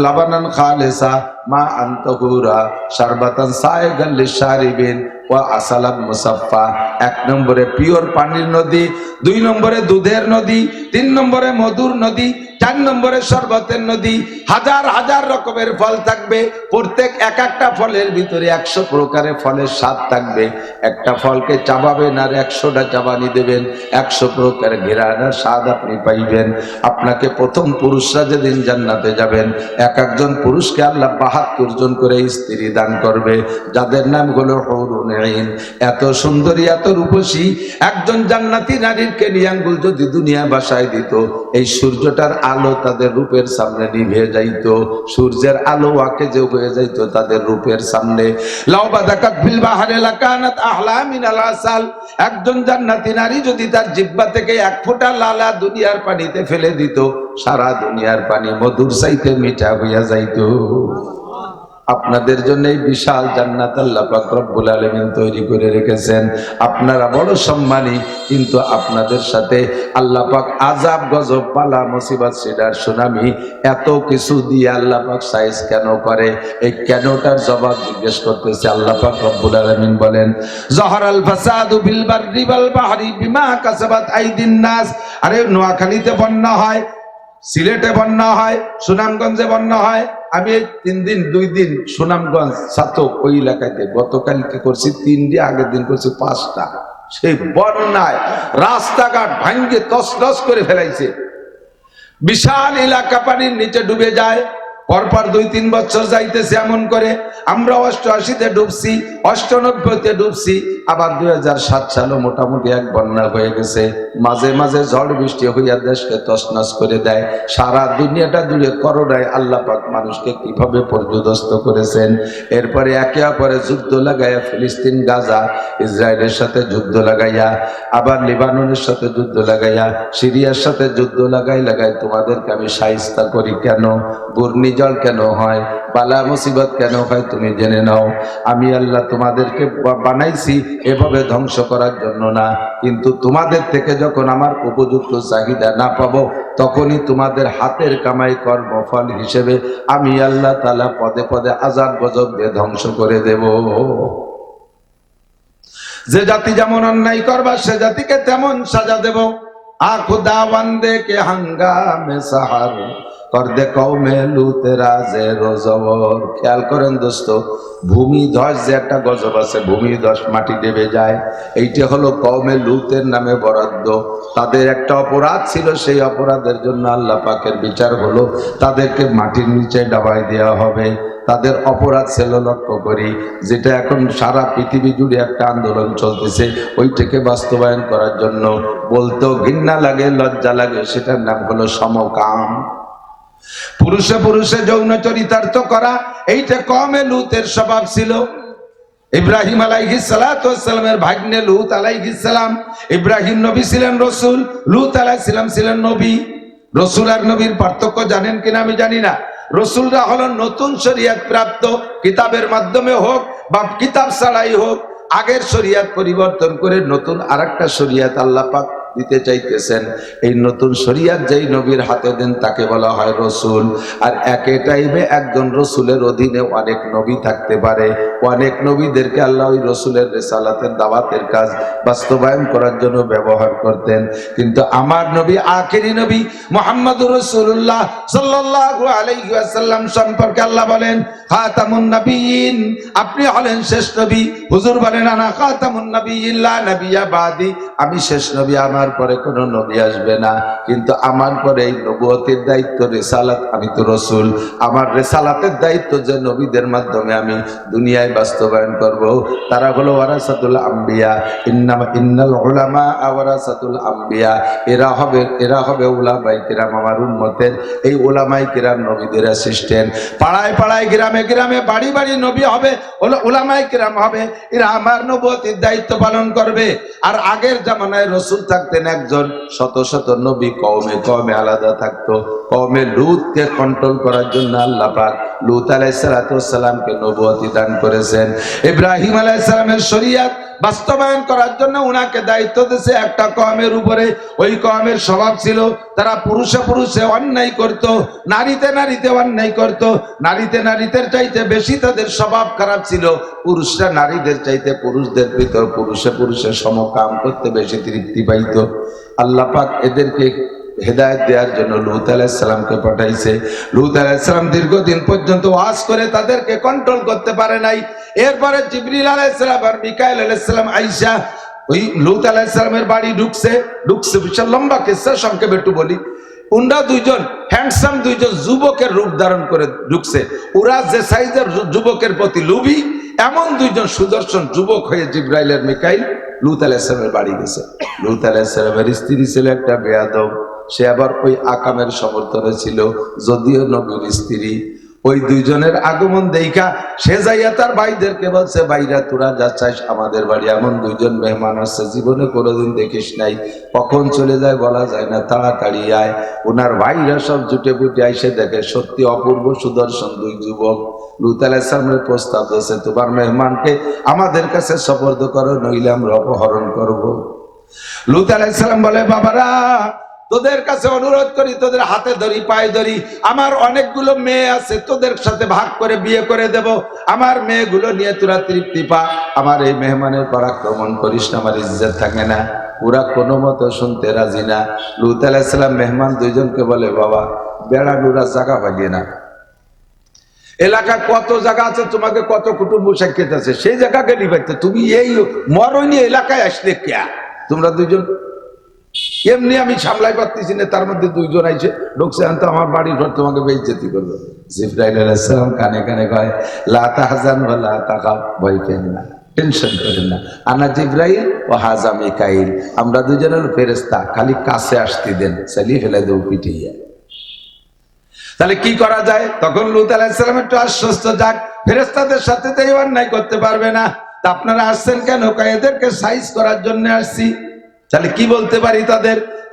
S1: লাবানান খালিসা মা আনতাহুরা শারবাতান সায়গাল লিশারিবিন ওয়া আসালাম মুসাফফা। 1 নম্বরে পিওর পানির নদী, 2 নম্বরে দুধের নদী, 3 নম্বরে মধুর নদী, 4 নম্বরে শরবতের নদী। হাজার হাজার রকমের ফল থাকবে, প্রত্যেক একটা ফলের ভিতরে 100 প্রকারের ফলের স্বাদ থাকবে। একটা ফলকে চাবাবেন আর 100টা চাবানি দেবেন, 100 প্রকার ঘেরান আর স্বাদ আপনি পাইবেন। আপনাকে প্রথম পুরুষরা যেদিন জান্নাতে যাবেন, একজন পুরুষকে আল্লাহ 72 জন করে স্ত্রী দান করবে, যাদের নাম হলো হুরুন আইন। এত সুন্দরী, এত রূপসী একজন জান্নাতি নারীর কেনি আঙ্গুল যদি দুনিয়া বাসায় দিত, এই সূর্যটার আলো তাদের রূপের সামনে নিভে যাইতো, সূর্যের আলো আকে যে হয়ে যাইতো তাদের রূপের সামনে। লাউ বাদাকাত ফিল বাহরি লাকানাত আহলা মিনাল আসাল। একজন জান্নাতি নারী যদি তার জিহ্বা থেকে 1 ফোঁটা লালা দুনিয়ার পানিতে ফেলে দিত, সারা দুনিয়ার পানি মধুর চাইতে মিঠা হইয়া যাইতো। আপনাদের জন্য এই বিশাল জান্নাত আল্লাহ পাক রব্বুল আলামিন তৈরি করে রেখেছেন। আপনারা বড় সম্মানী, কিন্তু আপনাদের সাথে আল্লাহ পাক আযাব, গজব, বালা, মুসিবত, সিডার, সুনামি এত কিছু দিয়ে আল্লাহ পাক সাইজ কেন করে? এই কেনটার জবাব জিজ্ঞেস করতেছে আল্লাহ পাক রব্বুল আলামিন। বলেন, যাহারাল ফাসাদু বিল বাররি ওয়াল বাহরি বিমা কাসাবাত আইদিন নাস। আরে নোয়াখালীতে বন্যা হয়, সিলেটে বন্যা হয়, সুনামগঞ্জে বন্যা হয়। আমি 2 দিন সুনামগঞ্জ ছাতক ওই এলাকাতে গতকালকে করছি 3টি, আগের দিন করছি 5টা। সেই বন্যায় রাস্তাঘাট ভাঙ্গে তছনছ করে ফেলাইছে, বিশাল এলাকা পানির নিচে ডুবে যায়। পরপর 2-3 বছর যাইতেছে এমন করে। আমরা 88-তে ডুবছি, 98-তে ডুবছি, আবার 2007 সালে মোটামুটি এক বন্যা হয়ে গেছে। মাঝে মাঝে ঝড় বৃষ্টি হইয়া দেশকে তছনছ করে দেয়। সারা দুনিয়াটা জুড়ে করোনায় আল্লাহ পাক মানুষকে কিভাবে পর্যদস্ত করেছেন। এরপরে একে অপরে যুদ্ধ লাগাইয়া, ফিলিস্তিন, গাজা, ইসরায়েলের সাথে যুদ্ধ লাগাইয়া, আবার লিবাননের সাথে যুদ্ধ লাগাইয়া, সিরিয়ার সাথে যুদ্ধ লাগাই তোমাদেরকে আমি শায়েস্তা করি কেন? ঘূর্ণিঝড় কেন হয়? বালা মুসিবত কেন হয়? তুমি জেনে নাও। আমি আল্লাহ তোমাদেরকে বানাইছি এভাবে ধ্বংস করার জন্য না, কিন্তু তোমাদের থেকে যখন আমার উপযুক্ত চাহিদা না পাবো, তখনই তোমাদের হাতের কামাই কর্মফল হিসেবে আমি আল্লাহ তাআলা পদে পদে আযাব গজব দিয়ে ধ্বংস করে দেব। যে জাতি যেমন অন্যায় করবা সে জাতিকে তেমন সাজা দেব। আখুদা বান্দে কে হাঙ্গামে সাহার কর দে কওমে লুতেরা যে রোজবর। খেয়াল করেন দোস্ত, ভূমিধস যে একটা গজব আছে, ভূমিধস মাটি দেবে যায়, এইটা হলো কওমে লুতের নামে বরাদ্দ। তাদের একটা অপরাধ ছিল, সেই অপরাধের জন্য আল্লাহ পাকের বিচার হলো তাদেরকে মাটির নিচে ডাবাই দেওয়া হবে। তাদের অপরাধ ছিল, লক্ষ্য করি, যেটা এখন সারা পৃথিবী জুড়ে একটা আন্দোলন চলতেছে, ওইটাকে বাস্তবায়ন করার জন্য বলতেও ঘৃণা লাগে, লজ্জা লাগে, সেটার নাম হলো সমকাম। পুরুষে পুরুষে যৌন চরিতার্থ করা, এইটা কওমে লূতের স্বভাব ছিল। ইব্রাহিম আলাইহিস সালাতু ওয়াস সালামের ভাগ্নে লূত আলাইহিস সালাম, ইব্রাহিম নবী ছিলেন রাসূল, লূত আলাইহিস সালাম ছিলেন নবী। রাসূল আর নবীর পার্থক্য জানেন কিনা আমি জানি না। রাসূলরা হলো নতুন শরীয়ত প্রাপ্ত, কিতাবের মাধ্যমে হোক বা কিতাব ছাড়াই হোক, আগের শরীয়ত পরিবর্তন করে নতুন আরেকটা শরীয়ত আল্লাহ পাক দিতে চাইতেছেন। এই নতুন শরীয়ত যেই নবীর হাতে দেন তাকে বলা হয় রসুল। আর একই টাইমে একজন রসুলের অধীনে অনেক নবী থাকতে পারে। অনেক নবীদেরকে আল্লাহ ওই রসুলের রিসালাতের দাওয়াতের কাজ বাস্তবায়ন করার জন্য ব্যবহার করতেন। কিন্তু আমার নবী, আখেরি নবী মুহাম্মদুর রাসূলুল্লাহ সাল্লাল্লাহু আলাইহি ওয়াসাল্লাম সম্পর্কে আল্লাহ বলেন খাতামুন নবিয়্যিন, আপনি হলেন শেষ নবী। হুজুর বলেন আনা খাতামুন নবিয়্যিন লা নবিয়্যা বাদি, আমি শেষ নবী, আমার পরে কোনো নবী আসবে না। কিন্তু আমার পরে এই নবুয়তের দায়িত্ব, রিসালাত, আমি তো রাসূল, আমার রিসালাতের দায়িত্ব যে নবীদের মাধ্যমে আমি দুনিয়ায় বাস্তবায়ন করব, তারা হলো ওয়ারাসাতুল আম্বিয়া। ইন্নাল উলামা ওয়ারাসাতুল আম্বিয়া, এরা হবে উলামায়ে কিরাম, আমার উম্মতের এই উলামায়ে কিরাম নবীদের অ্যাসিস্ট্যান্ট। পাড়ায় পাড়ায়, গ্রামে গ্রামে, বাড়ি বাড়ি নবী হবে, উলামায়ে কিরাম হবে, এরা আমার নবুয়তের দায়িত্ব পালন করবে। আর আগের জামানায় রাসূল থাকতেন একজন, শত শত নবী কওমে কওমে আলাদা থাকতো। কওমে লূতকে কন্ট্রোল করার জন্য আল্লাহ পাক লূত আলাইহিস সালাতু ওয়াস সালামকে নবুয়তি দান করেছেন। ইব্রাহিম আলাইহিস সালামের শরীয়ত বাস্তবায়ন করার জন্য উনাকে দায়িত্ব দিয়েছে একটা কওমের উপরে। ওই কওমের স্বভাব ছিল তারা পুরুষে পুরুষে অন্যায় করত, নারীতে নারীতে অন্যায় করত। নারীতে নারীদের চাইতে বেশি তাদের স্বভাব খারাপ ছিল। পুরুষরা নারীদের চাইতে পুরুষদের ভিতর পুরুষে পুরুষে সমকাম করতে বেশি তৃপ্তি পাইত। আল্লাহ পাক এদেরকে হেদায়েত দেওয়ার জন্য লূত আলাইহিস সালামকে পাঠাইছে। লূত আলাইহিস সালাম দীর্ঘদিন পর্যন্ত ওয়াজ করে তাদেরকে কন্ট্রোল করতে পারে নাই। এরপরে জিবরিল আলাইহিস সালাম আর মিকাইল আলাইহিস সালাম আইসা ওই লূত আলাইহিস সালামের বাড়ি ঢুকছে বিশাল লম্বা কিসসা, সংক্ষেপে একটু বলি। উনরা দুইজন হ্যান্ডসাম, দুইজন যুবকের রূপ ধারণ করে ঢুকছে। ওরা যে সাইজের যুবকের প্রতি লোভী, এমন দুইজন সুদর্শন যুবক হয়ে জিবরাইল আর মিকাইল লূত আলাইহিস সালামের বাড়ি গেছে। লূত আলাইহিস সালামের স্ত্রী ছিল একটা বেয়াদব, সে আবার ওই আকামের সমর্থনে ছিল, যদিও নবীর স্ত্রী। ওই দুইজনের আগমন দেখা সে যাইয়া তার ভাইদেরকে বলছে, ভাইরা তোরা যা চাইস আমাদের বাড়ি, এমন দুইজন মেহমান আসছে, জীবনে কোনোদিন দেখিস নাই, কখন চলে যায় বলা যায় না, তাড়াতাড়ি আয়। ওনার ভাইরা সব জুটে বুটে আইসে দেখে সত্যি অপূর্ব সুদর্শন দুই যুবক। লূত আলাইহিস সালামের প্রস্তাব দিয়েছে, তোমার মেহমানকে আমাদের কাছে সুপর্দ করো, নইলে আমরা অপহরণ করব। লূত আলাইহিস সালাম বলে, বাবারা তোদের কাছে অনুরোধ করি, তোদের হাতে ধরি, পায়ে ধরি, আমার অনেকগুলো মেয়ে আছে, তোদের সাথে ভাগ করে বিয়ে করে দেব, আমার মেয়েগুলো নিয়ে তোরা তৃপ্তি পা, আমার এই মেহমানের পর আক্রমণ করিস না, আমার ইজ্জত থাকে না। ওরা কোনো মতো শুনতে রাজি না। লূত আলাইহিস সালাম মেহমান দুইজনকে বলে, বাবা বেড়া ডুরা জায়গা পাইয়ে না, এলাকা কত জায়গা আছে, তোমাকে কত কুটুম্ব সাক্ষাৎ আছে, সেই জায়গাকে নিবাইতে তুমি এই মরণী এলাকায় আসলে কে? তোমরা দুইজন এমনি আমি সামলাই পারতেছি না, তার মধ্যে দুইজন আইছে ঢুকছে, আনতো আমার বাড়ির ঘর তোমাকে বেইজ্জতি করবে। জিবরাইল আলাইহিস সালাম কানে কানে কয়, লা তাহজান ওয়া লা তাখাফ, ভয় পেন না, টেনশন করেন না, আনা জিবরাইল ও হাজা মিকাইল, আমরা দুজনের ফেরেশতা, খালি কাছে আসতে দেন, চালিয়ে ফেলে দেব পিটিয়ে। তাহলে কি করা যায়? তখন লূত আলাইহিস সালাম একটু আশ্বস্ত, যাক ফেরেশতাদের সাথে তো এই অন্যায় করতে পারবে না। তা আপনারা আসছেন কেন? কয় এদেরকে সাইজ করার জন্য আসছি। তাহলে কি বলতে পারি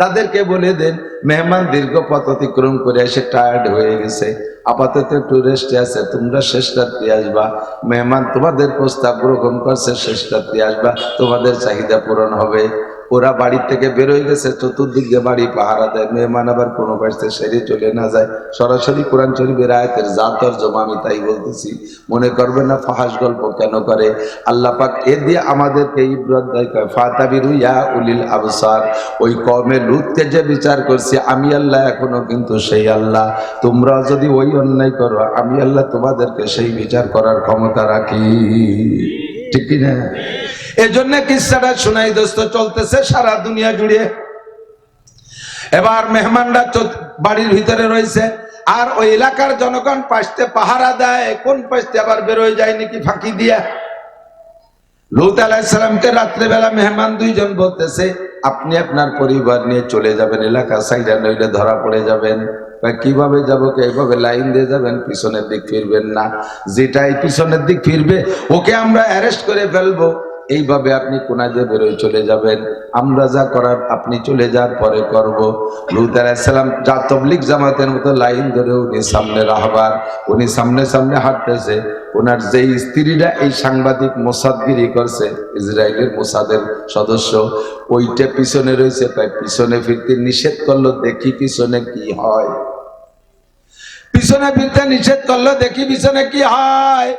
S1: তাদেরকে বলে দেন, মেহমান দীর্ঘ পথ অতিক্রম করে এসে টায়ার্ড হয়ে গেছে, আপাতত একটু রেস্টে আছে, তোমরা শেষ রাত্রি আসবা, মেহমান তোমাদের প্রস্তাব গ্রহণ করছে, শেষ রাত্রি আসবা, তোমাদের চাহিদা পূরণ হবে। ওরা বাড়ি থেকে বেরোয় গেছে, চতুর্দিক দিয়ে বাড়ি পাহারা দেয়, মেহমান আবার কোনো পাশে সেরে চলে না যায়। সরাসরি কোরআন শরীফের আয়াতের যা তরজমা আমি তাই বলতেছি, মনে করবেন না ফাহাস গল্প কেন করে। আল্লাহ পাক এ দিয়ে আমাদেরকে ইবরত দেয়, ফাতাবিরু ইয়া উলিল আবসার। ওই কওমে লূতকে যে বিচার করছি আমি আল্লাহ, এখনো কিন্তু সেই আল্লাহ। তোমরা যদি ওই অন্যায় করো, আমি আল্লাহ তোমাদেরকে সেই বিচার করার ক্ষমতা রাখি, ঠিক কি না? এজন্য কিসসাটা শোনাই দোস্ত, চলতেছে সারা দুনিয়া জুড়ে। এবার মেহমানরা বাড়ির ভিতরে রয়েছে, আর ওই এলাকার জনগণ পাশে পাহারা দেয়, কোন পাশে আবার বেরোয় যায় নাকি ফাঁকি দিয়া। লূত আলাইহিস সালামকে রাত্রেবেলা মেহমান দুইজন বলতেছে, আপনি আপনার পরিবার নিয়ে চলে যাবেন, এলাকা সাইডা নইলে ধরা পড়ে যাবেন। কিভাবে যাবো? এইভাবে লাইন দিয়ে যাবেন, পিছনের দিক ফিরবেন না। যেটাই পিছনের দিক ফিরবে ওকে আমরা অ্যারেস্ট করে ফেলবো। এইভাবে আপনি কোনা দিয়ে বেরোয় চলে যাবেন, আমরা যা করার আপনি চলে যাওয়ার পরে করব। লূত আলাইহিস সালাম যা তবলিগ জামাতের মতো লাইন ধরে উনি সামনে রাহবার, উনি সামনে সামনে হাঁটতেছে। ওনার যেই স্ত্রীরা এই সাংবাদিক মোসাদগিরি করছে, ইসরায়েলের মোসাদের সদস্য, ওইটা পিছনে রয়েছে। তাই পিছনে ফিরতে নিষেধ করলো, দেখি পিছনে কি হয়। পিছনে ফিরতে নিষেধ করলো, দেখি পিছনে কি হয়।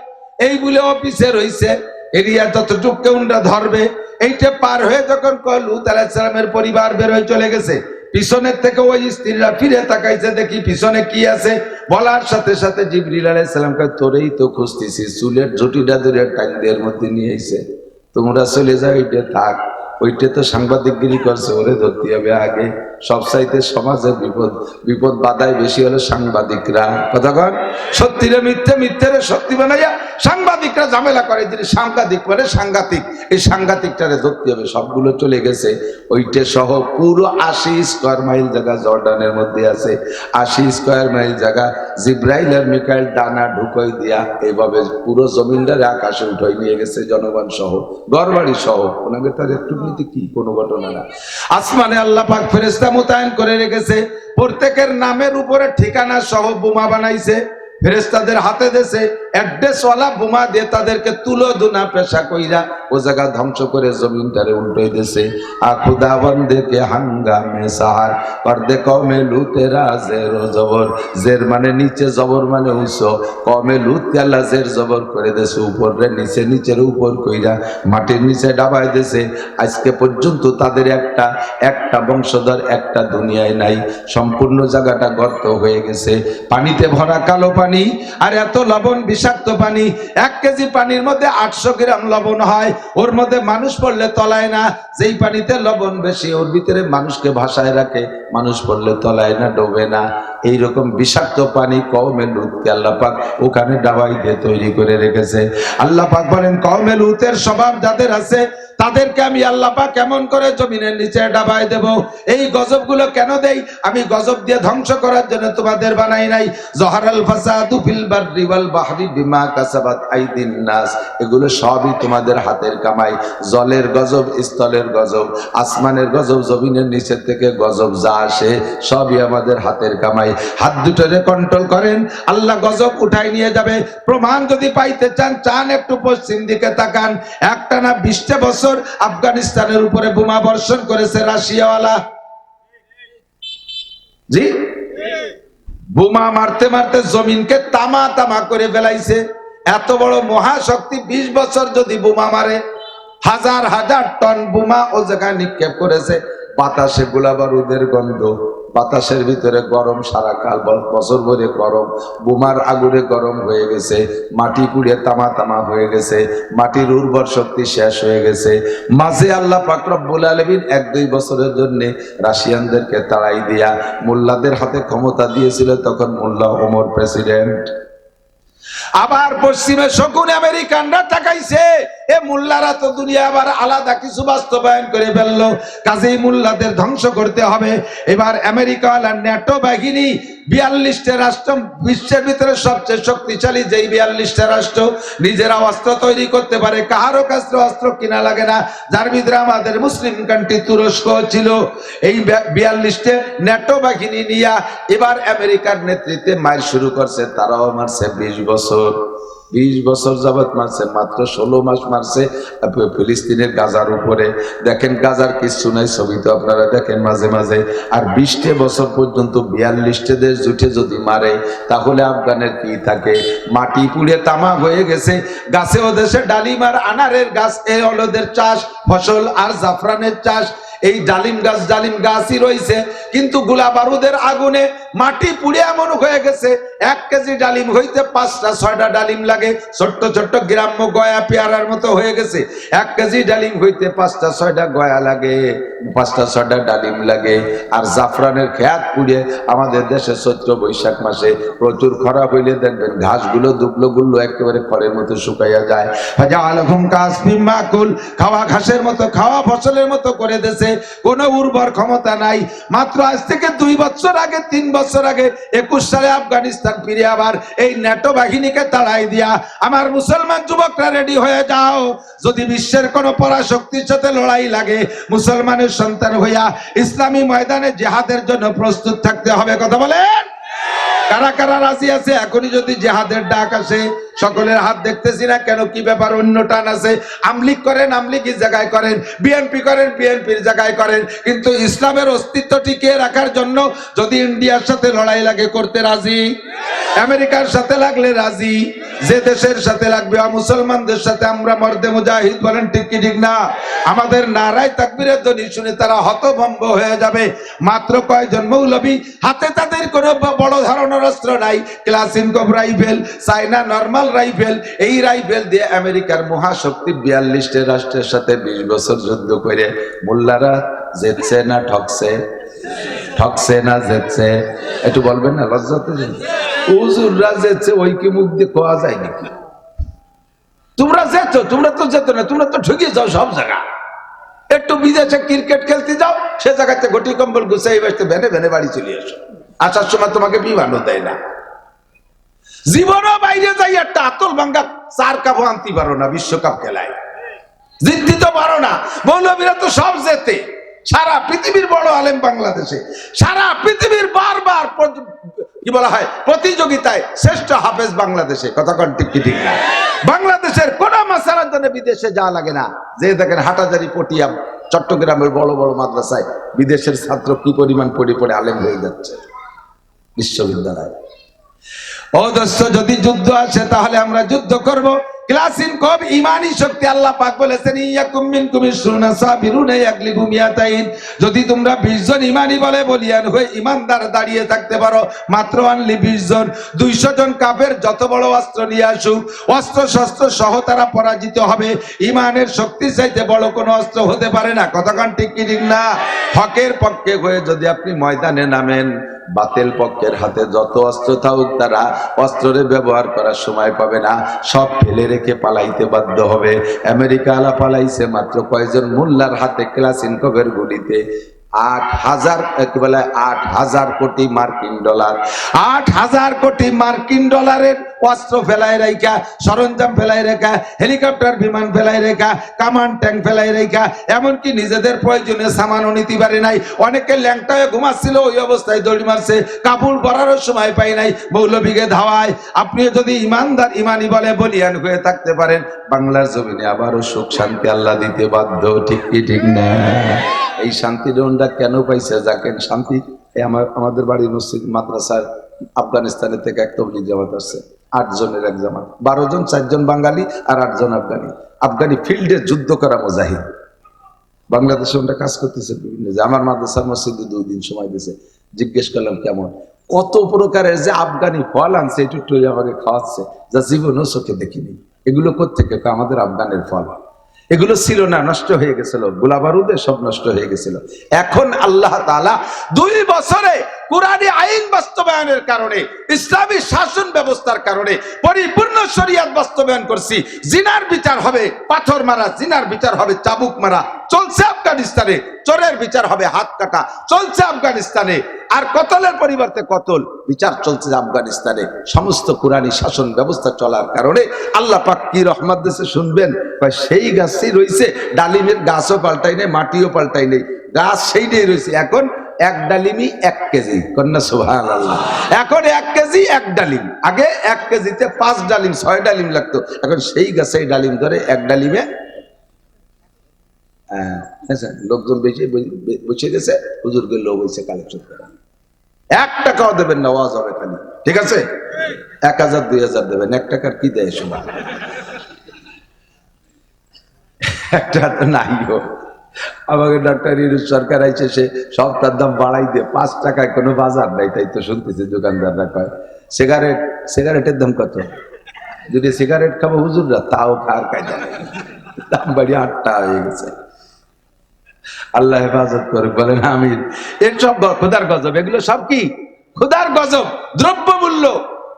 S1: এই বলে ও পিছে রয়েছে, এরিয়া যতটুকু উন্ডা ধরবে। এইটা পার হয়ে যখন লূত আলাইহিস সালামের পরিবার বের হয়ে চলে গেছে, পিছনের থেকে ওই স্ত্রীরা ফিরে তাকাইছে, দেখি পিছনে কি আছে। বলার সাথে সাথে জিবরিল আলাইহিস সালাম কয়, তোরেই তো খুঁজতেছি, চুলের ঝুটিটা ধরে টাইনদের মধ্যে নিয়ে এসে, তোমরা চলে যাও, এইটা থাক। ওইটা তো সাংবাদিকগিরি করছে, ওরে ধরতে হবে আগে। সবচাইতে সমাজে বিপদ বাধায় বেশি হলো সাংবাদিকরা। কথা কন, সত্যিরে মিথ্যে, মিথ্যেরে সত্যি বানাইয়া সাংবাদিকরা ঝামেলা করে। যিনি সাংবাদিক মানে সাংঘাতিক, এই সাংঘাতিকটারে ধরতে হবে। সবগুলো চলে গেছে। ওইটা সহ পুরো 80 স্কয়ার মাইল জায়গা জর্ডানের মধ্যে আছে। 80 স্কয়ার মাইল জায়গা জিব্রাইল আর মিকাইল ডানা ঢুকাই দিয়া এইভাবে পুরো জমিনটারে আকাশে উঠাই নিয়ে গেছে, জনগণ সহ, ঘরবাড়ি সহ। ওনাকে তার একটু নীতি কি কোনো ঘটনা না। আসমানে আল্লাহ পাক ফেরেশতা মোতায়েন করে রেখেছে, প্রত্যেকের নামের উপরে ঠিকানা সহ বোমা বানাইছে। ফেরেশতাদের হাতে দেশে অ্যাড্রেসওয়ালা বোমা দিয়ে তাদেরকে তুলো দুনা পেশা কইরা ও জায়গা ধ্বংস করে জমিনটারে উল্টোই দেশে। আখুদা বন্দে কে হাঙ্গামে সাহার পর্দে কমে লুতেরা জের জবর, জের মানে নিচে, জবর মানে উচ্চ। কমে লুত আল্লাহ জের জবর করে দেশে, উপরে নিচে, নিচের উপর কইরা মাটির নিচে ডাবাই দেশে। আজকে পর্যন্ত তাদের একটা বংশধর একটা দুনিয়ায় নাই। সম্পূর্ণ জায়গাটা গর্ত হয়ে গেছে, পানিতে ভরা কালো পানি, আর এত লবণ, বিষাক্ত পানি। 1 কেজি পানির মধ্যে 800 গ্রাম লবণ হয়, ওর মধ্যে মানুষ পড়লে তলায় না। যেই পানিতে লবণ বেশি, ওর ভিতরে মানুষকে ভাসায় রাখে, মানুষ পড়লে তলায় না, ডোবে না। এইরকম বিষাক্ত পানি কওমে লূতকে আল্লাহ পাক ওখানে ডাবাই দিয়ে তৈরি করে রেখেছে। আল্লাহ পাক বলেন, কওমে লূতের স্বভাব যাদের আছে তাদেরকে আমি আল্লাহ পাক কেমন করে জমিনের নিচে ডাবাই দেব। এই গজবগুলো কেন দেই? আমি গজব দিয়ে ধ্বংস করার জন্য তোমাদের বানাই নাই। জহারাল ফাসাদু ফিল বাররি ওয়াল বাহরি বিমা কাসাবাত আইদিন নাস, এগুলো সবই তোমাদের হাতের কামাই। জলের গজব, স্থলের গজব, আসমানের গজব, জমিনের নিচের থেকে গজব যা আসে সবই আমাদের হাতের কামাই। হাত দুটোরে কন্ট্রোল করেন, আল্লাহ গজব উঠাই নিয়ে যাবে। প্রমাণ যদি পাইতে চান একটু পশ্চিম দিকে তাকান। একটানা 20 বছর আফগানিস্তানের উপরে বোমা বর্ষণ করেছে রাশিয়াওয়ালা। জি, বোমা মারতে মারতে জমিনকে তামা তামা করে ফেলাইছে। এত বড় মহাশক্তি 20 বছর যদি বোমা মারে, হাজার হাজার টন বোমা ও জায়গায় নিক্ষেপ করেছে। বাতাসে গোলা বারুদের গন্ধ, বাতাসের ভিতরে গরম, সারা কাল বছর ভরে গরম, বোমার আগুনে গরম হয়ে গেছে, মাটি পুড়ে তামা তামা হয়ে গেছে, মাটির উর্বর শক্তি শেষ হয়ে গেছে। মাঝে আল্লাহ পাক রব্বুল আলামিন 1-2 বছরের জন্য রাশিয়ানদেরকে তাড়াই দিয়া মোল্লাদের হাতে ক্ষমতা দিয়েছিল। তখন মোল্লা ওমর প্রেসিডেন্ট। আবার পশ্চিমে শকুন আমেরিকানরা তাকাইছে, এ মোল্লারা তো দুনিয়া আবার আলাদা কিছু বাস্তবায়ন করে ফেললো, কাজেই মোল্লাদের ধ্বংস করতে হবে। এবার আমেরিকা আর ন্যাটো বাহিনী 42টা রাষ্ট্র, বিশ্বের ভিতরে সবচেয়ে শক্তিশালী যেই 42টা রাষ্ট্র নিজেরা অস্ত্র তৈরি করতে পারে, কাহারও কাছে অস্ত্র কিনা লাগে না, যার ভিতরে আমাদের মুসলিম কান্ট্রি তুরস্ক ছিল। এই 42টা ন্যাটো বাহিনী নিয়ে এবার আমেরিকার নেতৃত্বে মার শুরু করছে। তারাও মারছে 20 বছর, 20 বছর যাবৎ মারছে। মাত্র 16 মাস মারছে ফিলিস্তিনের গাজার উপরে। দেখেন গাজার কিছু নাই, ছবি তো আপনারা দেখেন মাঝে মাঝে। আর 20 বছর পর্যন্ত 42টা দেশ জুটে যদি মারে, তাহলে আফগানের কি থাকে? মাটি পুড়ে তামা হয়ে গেছে। গাছে ও দেশে ডালিম আর আনারের গাছ, এই হলদের চাষ, ফসল আর জাফরানের চাষ। এই ডালিম গাছই রয়েছে, কিন্তু গোলা বারুদের আগুনে মাটি পুড়ে এমন হয়ে গেছে 1 কেজি ডালিম হইতে 5টা-6টা ডালিম লাগে। ছোট্ট ছোট্ট গ্রাম্য গয়া পেয়ারার মতো হয়ে গেছে। 1 কেজি ডালিম হইতে 5টা-6টা গয়া লাগে, 5টা-6টা ডালিম লাগে। আর জাফরানের খেত পুড়ে আমাদের দেশে চৈত্র বৈশাখ মাসে প্রচুর খরা হইলে দেখবেন ঘাসগুলো দুবলো একেবারে খড়ের মতো শুকাইয়া যায়। খাওয়া ঘাসের মতো, খাওয়া ফসলের মতো করে দেশে। কোনো উর্বর ক্ষমতা নাই। মাত্র আজ থেকে 2 বছর আগে 3 বছর আগে 21 সালে আফগানিস্তান ফিরে আবার এই ন্যাটো বাহিনীকে তাড়াই দিয়া আমার মুসলমান যুবকরা রেডি হয়ে যাও। যদি বিশ্বের কোন পরাশক্তির সাথে লড়াই লাগে, মুসলমানের সন্তান হইয়া ইসলামী ময়দানে জিহাদের জন্য প্রস্তুত থাকতে হবে। কথা বলেন, কারা কারা রাজি আছে? এখনই যদি জিহাদের ডাক আসে, সকলের হাত দেখতেছি না কেন, কি ব্যাপার? অন্য টান আছে। আমলিগ করেন, আমলিগের জায়গায় করেন, বিএনপি করেন, বিএনপির জায়গায় করেন, কিন্তু ইসলামের অস্তিত্ব টিকিয়ে রাখার জন্য যদি ইন্ডিয়ার সাথে লড়াই লাগে করতে রাজি, আমেরিকার সাথে লাগলে রাজি, যে দেশের সাথে লাগবে মুসলমানদের সাথে আমরা মর্দে মুজাহিদ বলেন, ঠিক কি ঠিক না? আমাদের নারায় তাকবীরের ধ্বনি শুনে তারা হতভম্ব হয়ে যাবে। মাত্র কয়জন মৌলবী, হাতে তাদের কোনো বড় ধরনের অস্ত্র নাই, ক্লাসিনকভ রাইফেল, চায়না নরমাল রাইফেল, এই রাইফেল দিয়ে আমেরিকার মহাশক্তি 42টি রাষ্ট্রের সাথে 20 বছর যুদ্ধ করে মোল্লারা জিতছে না ঠকছে? ঠকছে না জিতছে? একটু বলবেন না, লজ্জাতে হুজুররা জিতছে, ওই কি মুখ দিয়ে কোয়া যায় নাকি? তোমরা যেত, তোমরা তো যেত না, তোমরা তো ঠকে যাও সব জায়গা। একটু বিদেশে ক্রিকেট খেলতে যাও, সে জায়গাতে ঘটি কম্বল গুছাই বসতে ভেনে ভেনে বাড়ি চলে আসো। আসার সময় তোমাকে বিমানও দেয় না। জীবনও বাইরে যাই একটা আতল ভাঙ্গা 4 কাপ আনতে পারো না, বিশ্বকাপ খেলায় জিততে তো পারো না। মৌলবীরা তো সব জেতে, সারা পৃথিবীর বড় আলেম বাংলাদেশে, সারা পৃথিবীর বারবার কি বলা হয় প্রতিযোগিতায় শ্রেষ্ঠ হাফেজ বাংলাদেশে। কথা কোন ঠিক কি ঠিক না? বাংলাদেশের কোন মাসালার জন্য বিদেশে যাওয়া লাগে না। যে দেখেন হাটাজারি, পটিয়া, চট্টগ্রামের বড় বড় মাদ্রাসায় বিদেশের ছাত্র কি পরিমাণ পড়ে পড়ে আলেম হয়ে যাচ্ছে বিশ্ববিদ্যালয়। ও দোস্ত, যদি যুদ্ধ আসে তাহলে আমরা যুদ্ধ করব। ক্লাসিনকভ ইমানি শক্তি, আল্লাহ পাক বলেছেন ইয়াকুম মিনকুম 20 সাবিরুনা ইয়াগলিবু মিয়াতাইন। যদি তোমরা 20 জন ইমানি বলে বলিয়ান হয়ে ইমানদার দাঁড়িয়ে থাকতে পারো, মাত্র অনলি 20 জন, 200 জন কাফের যত বড় অস্ত্র নিয়ে আসুক, অস্ত্র শস্ত্র সহ তারা পরাজিত হবে। ইমানের শক্তি চাইতে বড় কোনো অস্ত্র হতে পারে না। কতক্ষণ ঠিক কি ঠিক না? হকের পক্ষে হয়ে যদি আপনি ময়দানে নামেন, বাতিল পক্ষের হাতে যত অস্ত্র থাকুক তারা অস্ত্রে ব্যবহার করার সময় পাবে না, সব ফেলে রেখে পালাইতে বাধ্য হবে। আমেরিকা আলা পালাইছে মাত্র কয়জন মোল্লার হাতে ক্লাসিনকভের গুলিতে 8,000 কোটি মার্কিন ডলার, 8,000 কোটি মার্কিন ডলারের অস্ত্র ফেলায় রেখা, সরঞ্জাম ফেলায় রেখা, হেলিকপ্টার বিমান ফেলায় রেখা, কামান ট্যাঙ্ক ফেলায় রেখা, এমনকি নিজেদের প্রয়োজনে সামানও নিতে পারে নাই। অনেকে ল্যাংটায় ঘুমাচ্ছিল, ওই অবস্থায় দড়ি মারছে, কাপড় পরারও সময় পাই নাই, মৌলবীকে ধাওয়ায়। আপনি যদি ইমানদার ইমানি বলে বলিয়ান হয়ে থাকতে পারেন, বাংলার জমিনে আবারও সুখ শান্তি আল্লাহ দিতে বাধ্য। ঠিক কি ঠিক না? এই শান্তির রোনটা কেন পাইছে? যাকেন শান্তি, আমাদের বাড়ির মসজিদ মাদ্রাসার আফগানিস্তানের থেকে এক তবলিগ জামাত আসছে, 8 জনের এক জামাত, 12 জন, 4 জন বাঙালি আর 8 জন আফগানি। আফগানি ফিল্ডে যুদ্ধ করা মুজাহিদ, বাংলাদেশে ওটা কাজ করতেছে বিভিন্ন। আমার মাদ্রাসার মসজিদে 2 দিন সময় দিয়েছে। জিজ্ঞেস করলাম কেমন, কত প্রকারের যে আফগানি ফল আনছে, একটু আমাকে খাওয়াচ্ছে, যা জীবনও চোখে দেখিনি। এগুলো কোত্থেকে? আমাদের আফগানের ফল। এগুলো ছিল না, নষ্ট হয়ে গেছিল, গোলা বারুদে সব নষ্ট হয়ে গেছিল। এখন আল্লাহ তাআলা 2 বছরে কুরআনী আইন বাস্তবায়নের কারণে, ইসলামী শাসন ব্যবস্থার কারণে পরিপূর্ণ শরীয়ত বাস্তবায়ন করছি। জিনার বিচার হবে পাথর মারা, জিনার বিচার হবে চাবুক মারা, চলছে আফগানিস্তানে। চোরের বিচার হবে হাত কাটা, চলছে আফগানিস্তানে। আর কতলের পরিবর্তে কতল বিচার চলছে আফগানিস্তানে। সমস্ত কুরআনী শাসন ব্যবস্থা চলার কারণে আল্লাহ পাক কি রহমত দিয়েছে শুনবেন। সেই গাছই রয়েছে, ডালিমের গাছও পাল্টাই নেই, মাটিও পাল্টাই নেই, গাছ সেইটাই রয়েছে। এখন 1 ডালিমই 1 কেজি, কন্যা সুবহানাল্লাহ। এখন 1 কেজি 1 ডালিম, আগে 1 কেজিতে 5 ডালিম 6 ডালিম লাগতো, এখন সেই গাছে ডালিম ধরে 1 ডালিমে। লোকজন বসে গেছে, হুজুরকে লোক হয়েছে কালেকশন করে। 1 টাকাও দেবেন না, ওয়াজ হবে খালি, ঠিক আছে? 1000 2000 দেবেন, 1 টাকার কি দেয় শোনা? একটা তো নাই। আমাকে ডক্টর ইউনুস সরকার আইছে, সে সবটার দাম বাড়াই দিয়ে 5 টাকায় কোনো বাজার নাই, তাই তো শুনতেছি দোকানদাররা কয়। সিগারেটের দাম কত? যদি সিগারেট খাবো হুজুররা, তাও খাওয়ার কায়দা নেই, দাম বাড়িয়ে 8 টাকা হয়ে গেছে। আল্লাহ হেফাজত করে, বলেন আমিন। এর সব খোদার গজব, এগুলো সব কি খোদার গজব। দ্রব্য মূল্য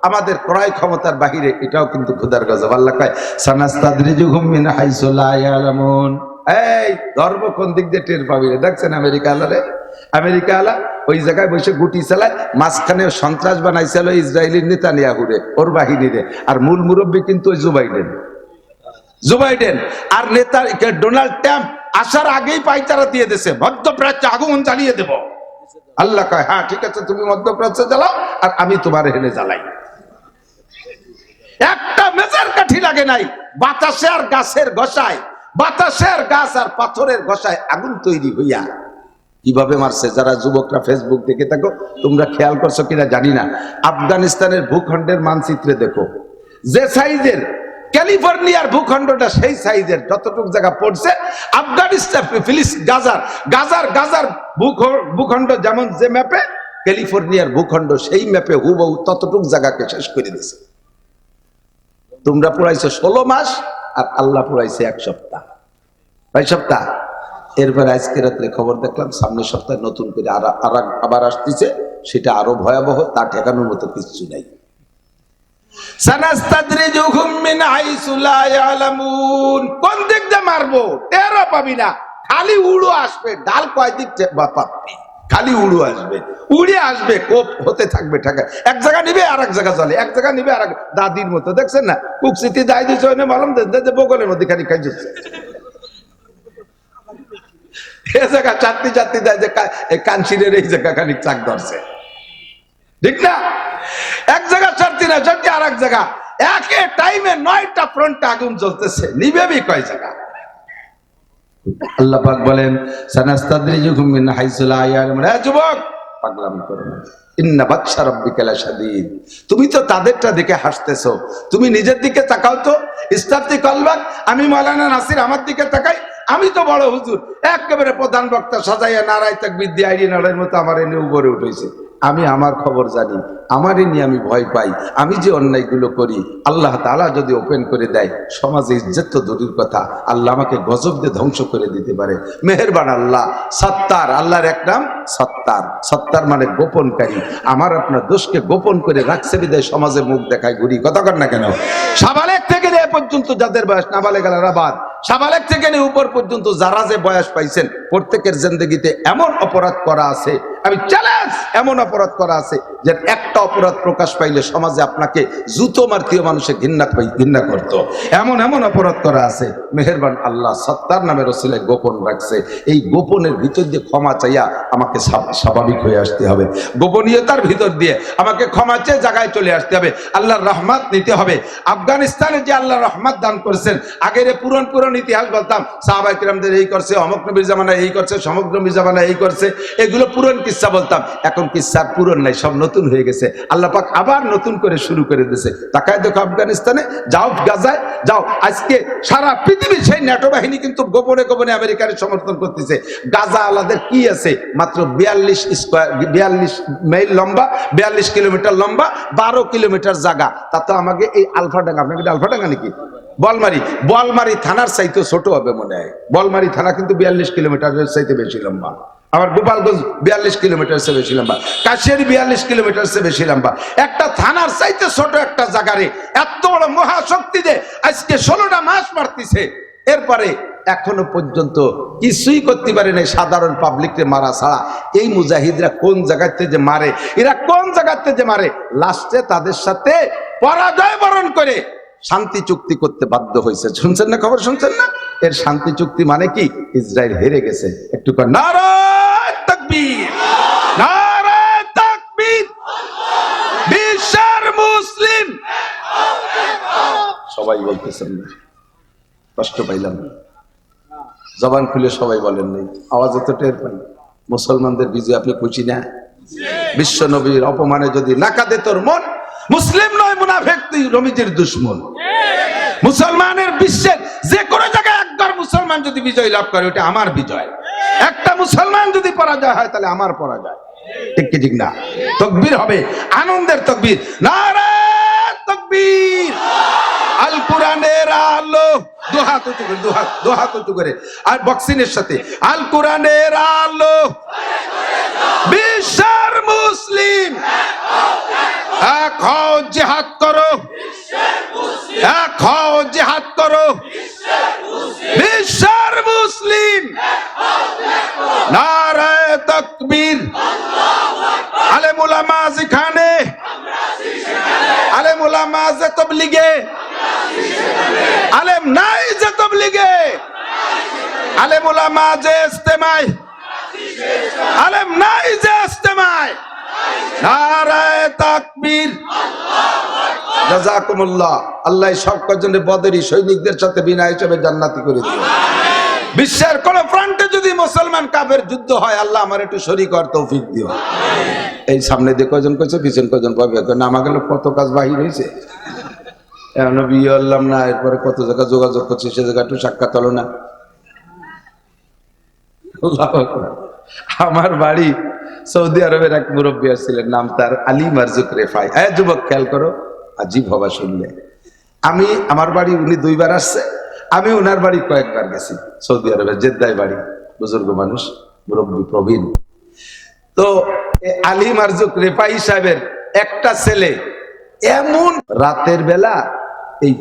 S1: আমাদের ক্রয় ক্ষমতার বাহিরে, এটাও কিন্তু খোদার গজব। আল্লাহ কয় সানাস্তাদরিজুহুম মিন হাইসু লা ইয়ালামুন। এই ধর্ম কোন দিক দিয়ে টের পাবি রে? দেখছেন আমেরিকা আলারে, আমেরিকা আলা ওই জায়গায় বসে গুটি চালায়, মাঝখানে সন্ত্রাস বানাইছিল ইসরায়েলি নেতানিয়াহুরে, ওর বাহিনীরে, আর মূল মুরব্বী কিন্তু ওই জো বাইডেন আর নেতা ডোনাল্ড ট্রাম্প আসার আগেই পাইচারা দিয়ে দিয়েছে, মধ্যপ্রাচ্যে আগুন জ্বালিয়ে দেব। আল্লাহ কয় হ্যাঁ ঠিক আছে, তুমি মধ্যপ্রাচ্যে জ্বালাও আর আমি তোমার এখানে জ্বালাই। একটা মেজার কাঠি লাগে নাই, বাতাসে আর গাছের গসায়, বাতাসে আর গাছ আর পাথরের গসায় আগুন তৈরি হইয়া কিভাবে মারছে। যারা যুবকরা ফেসবুক দেখে থাকো, তোমরা খেয়াল করছো কিনা জানি না, আফগানিস্তানের ভূখণ্ডের মানচিত্রে দেখো, যে সাইজের ক্যালিফোর্নিয়ার ভূখণ্ডটা সেই সাইজের যতটুকু জায়গা পড়ছে আফগানিস্তান গাজার ভূখণ্ড যেমন যে ম্যাপে, ক্যালিফোর্নিয়ার ভূখণ্ড সেই ম্যাপে হুবহু ততটুকু জায়গাকে শেষ করে দিয়েছে। তোমরা পুরাইছো 16 মাস আর আল্লাহ পুরাইছে 1 সপ্তাহ, 2 সপ্তাহ। এরপর আজকে রাত্রে খবর দেখলাম সামনের সপ্তাহে নতুন করে আবার আসতেছে, সেটা আরো ভয়াবহ, তা ঠেকানোর মতো কিছু নাই। সানাস্তাদরিজুহুম মিন হাইসু লা ইয়ালামুন, কোন দিক দিয়ে মারবো টেরও পাবি না, খালি উড়ো আসবে, ডাল কয় দিক পাবি, খালি উড়ো আসবে, উড়ে আসবে, কোপ হতে থাকবে ঠাকা, এক জায়গা নিবে আর এক জায়গা চলে, এক জায়গা নিবে আর দাদির মতো, দেখছেন না কুকসিটি দাই দিছে ওনে মালুম দে বগলের মধ্যে খালি খাই যাচ্ছে, এই জায়গা চাটনি চাটনি দেয় যে কানসিরের এই জায়গা খানিক চাক ধরছে, ঠিক না? এক জায়গা চাটনি না চাটনি আর এক জায়গা, একে টাইমে 9টা ফ্রন্টে আগুন জ্বলতেছে, নিবেবি কয় জায়গা? আল্লাহ পাক বলেন সানাস্তাদরিজুহুম মিন হাইসু লা ইয়ালামুন, যুবক পাগলামি করো না, ইন্না বাতশা রাব্বিকা লাশাদীদ, তুমি তো তাদেরটা দেখে হাসতেছো, তুমি নিজের দিকে তাকাও তো, ইস্তাফতি কলবাক, আমি মাওলানা নাসির আমার দিকে তাকাই, আমি তো বড় হুজুর, একেবারে প্রধান বক্তা সাজাইয়া নারায় তাকবীর দিয়ে আইরি নাড়ার মতো আমার এনে উপরে উঠেছে, আমি আমার খবর জানি, আমারই নিয়ে আমি ভয় পাই, আমি যে অন্যায়গুলো করি আল্লাহ তাআলা যদি ওপেন করে দেয়, সমাজে ইজ্জত তো দূরের কথা, আল্লাহ আমাকে গজব দিয়ে ধ্বংস করে দিতে পারে। মেহেরবান আল্লাহ সত্তার, আল্লাহর এক নাম সত্তার, সত্তার মানে গোপনকারী, আমার আপনার দোষকে গোপন করে রাখছে বিদায় সমাজে মুখ দেখায় ঘুরি, কথা কর না কেন? সাবালেক থেকে নিয়ে পর্যন্ত যাদের বয়স, নাবালেগারা বাদ, সাবালেক থেকে নিয়ে উপর পর্যন্ত যারা যে বয়স পাইছেন, প্রত্যেকের জিন্দেগিতে এমন অপরাধ করা আছে, আমি চ্যালেঞ্জ, এমন অপরাধ করা আছে যে একটা অপরাধ প্রকাশ পাইলে সমাজে আপনাকে জুতো মারতীয় মানুষে ঘৃণা করত, এমন এমন অপরাধ করা আছে। মেহেরবান আল্লাহ সত্তার নামের ওসিলায় গোপন রাখছে, এই গোপনের ভিতর দিয়ে ক্ষমা চাইয়া আমাকে স্বাভাবিক হয়ে আসতে হবে, গোপনীয়তার ভিতর দিয়ে আমাকে ক্ষমা চেয়ে জায়গায় চলে আসতে হবে, আল্লাহর রহমত নিতে হবে। আফগানিস্তানে যে আল্লাহ রহমত দান করেছেন, আগের পুরন ইতিহাস বলতাম, সাহাবায়ে কিরামদের এই করছে, অমুক নবীর জামানায় এই করছে, সমক নবীর জামানায় এই করছে, এগুলো পুরন কিসসা বলতাম, এখন কিসসার পুরন নাই, সব নতুন হয়ে গেছে, আল্লাহ পাক আবার নতুন করে শুরু করে দিয়েছে। তাকায় দেখো আফগানিস্তানে, যাও গাজায় যাও, আজকে সারা পৃথিবীর সেই ন্যাটো বাহিনী কিন্তু গোপনে গোপনে আমেরিকার সমর্থন করতেছে। গাজা আলাদের কি আছে, মাত্র 42 মাইল লম্বা, 42 কিলোমিটার লম্বা, 12 কিলোমিটার জায়গা, তা তো আমাকে এই আলফাডাঙ্গা, আপনাকে আলফাডাঙ্গা নাকি বলমারি থানার চাইতে ছোট হবে মনে হয়, বলমারি থানা কিন্তু 42 কিলোমিটারের চাইতে বেশি লম্বা, আমার গোপালগঞ্জ 42 কিলোমিটার সে বেশি লম্বা, কাশিয়ারি 42 কিলোমিটার সে বেশি লম্বা, একটা থানার চাইতে ছোট একটা জায়গারে এত বড় মহাশক্তি যে আজকে 16টা মাস মারতেছে, এরপরে এখনো পর্যন্ত কিছুই করতে পারে নাই সাধারণ পাবলিককে মারা ছাড়া। এই মুজাহিদরা কোন জায়গাতে যে মারে, এরা কোন জায়গাতে যে মারে, লাস্টে তাদের সাথে পরাজয় বরণ করে শান্তি চুক্তি করতে বাধ্য হয়েছে। শুনছেন না, খবর শুনছেন না? এর শান্তি চুক্তি মানে কি, ইসরায়েল হেরে গেছে। একটু নারায়ে তাকবীর, নারায়ে তাকবীর, বিশ্বের মুসলিম সবাই বলতেছেন না, কষ্ট পাইলাম, জবান খুলে সবাই বলেন নাই, আওয়াজে তো টের পাই। মুসলমানদের বিজয় আপনি খুশি না? বিশ্ব নবীর অপমানে যদি না কাঁদে তোর মন, মুসলিম নয় মুনাফিক, তুই নবীজির দুশমন। মুসলমানের বিশ্বের যে কোনো জায়গায় একবার মুসলমান যদি বিজয় লাভ করে, ওটা আমার বিজয়। একটা মুসলমান যদি পরাজয় হয়, তাহলে আমার পরাজয়, ঠিক কি ঠিক না? তাকবীর হবে, আনন্দের তাকবীর, নারায়ে তাকবীর। আল কোরআনের আলো, দুহাত উঁচু করে, আর বক্সিনের সাথে, আল কোরআনের আলো, বিশ্বের মুসলিম এক হও, জিহাদ করো, এক হও, জিহাদ করো, বিশ্বের মুসলিম ওলামা যেখানে, আলেম ওলামা যে তবলিগে, আলেম নাই যে তবলিগে, আলেম ওলামা যে ইস্তেমায়, আলেম নাই যে ইস্তেমায়। নারায়ে তাকবীর। জাযাকুমুল্লাহ। আল্লাহ সব কজনের বদরি সৈনিকদের সাথে বিনা হিসেবে জান্নাতি করে দিও। বিশ্বের কোন ফ্রন্টে যদি মুসলমান কাফের যুদ্ধ হয়, আল্লাহ আমার একটু শরীক হওয়ার তৌফিক দিও। এই সামনে দিয়ে কয়জন কইছে, পিছন কয়জন পাবে, নামা গেল কত কাজ বাহির হয়েছে। এখন বিয়ে হলাম না, এরপরে কত জায়গা যোগাযোগ করছে, সে জায়গা একটু সাক্ষাৎ হলো না। আমার বাড়ি সৌদি আরবের এক মুরব্বী ছিলেন, নাম তার আলী মারজুক রেফাই। যুবক খেয়াল করো, আজীব হবা শুনলে। আমার বাড়ি উনি 2 বার আসছে, আমি ওনার বাড়ি কয়েকবার গেছি। সৌদি আরবের জেদ্দায় বাড়ি, বুজুর্গ মানুষ, মুরব্বী প্রবীণ। তো আলী মারজুক রেফাই সাহেবের একটা ছেলে এমন রাতের বেলা এই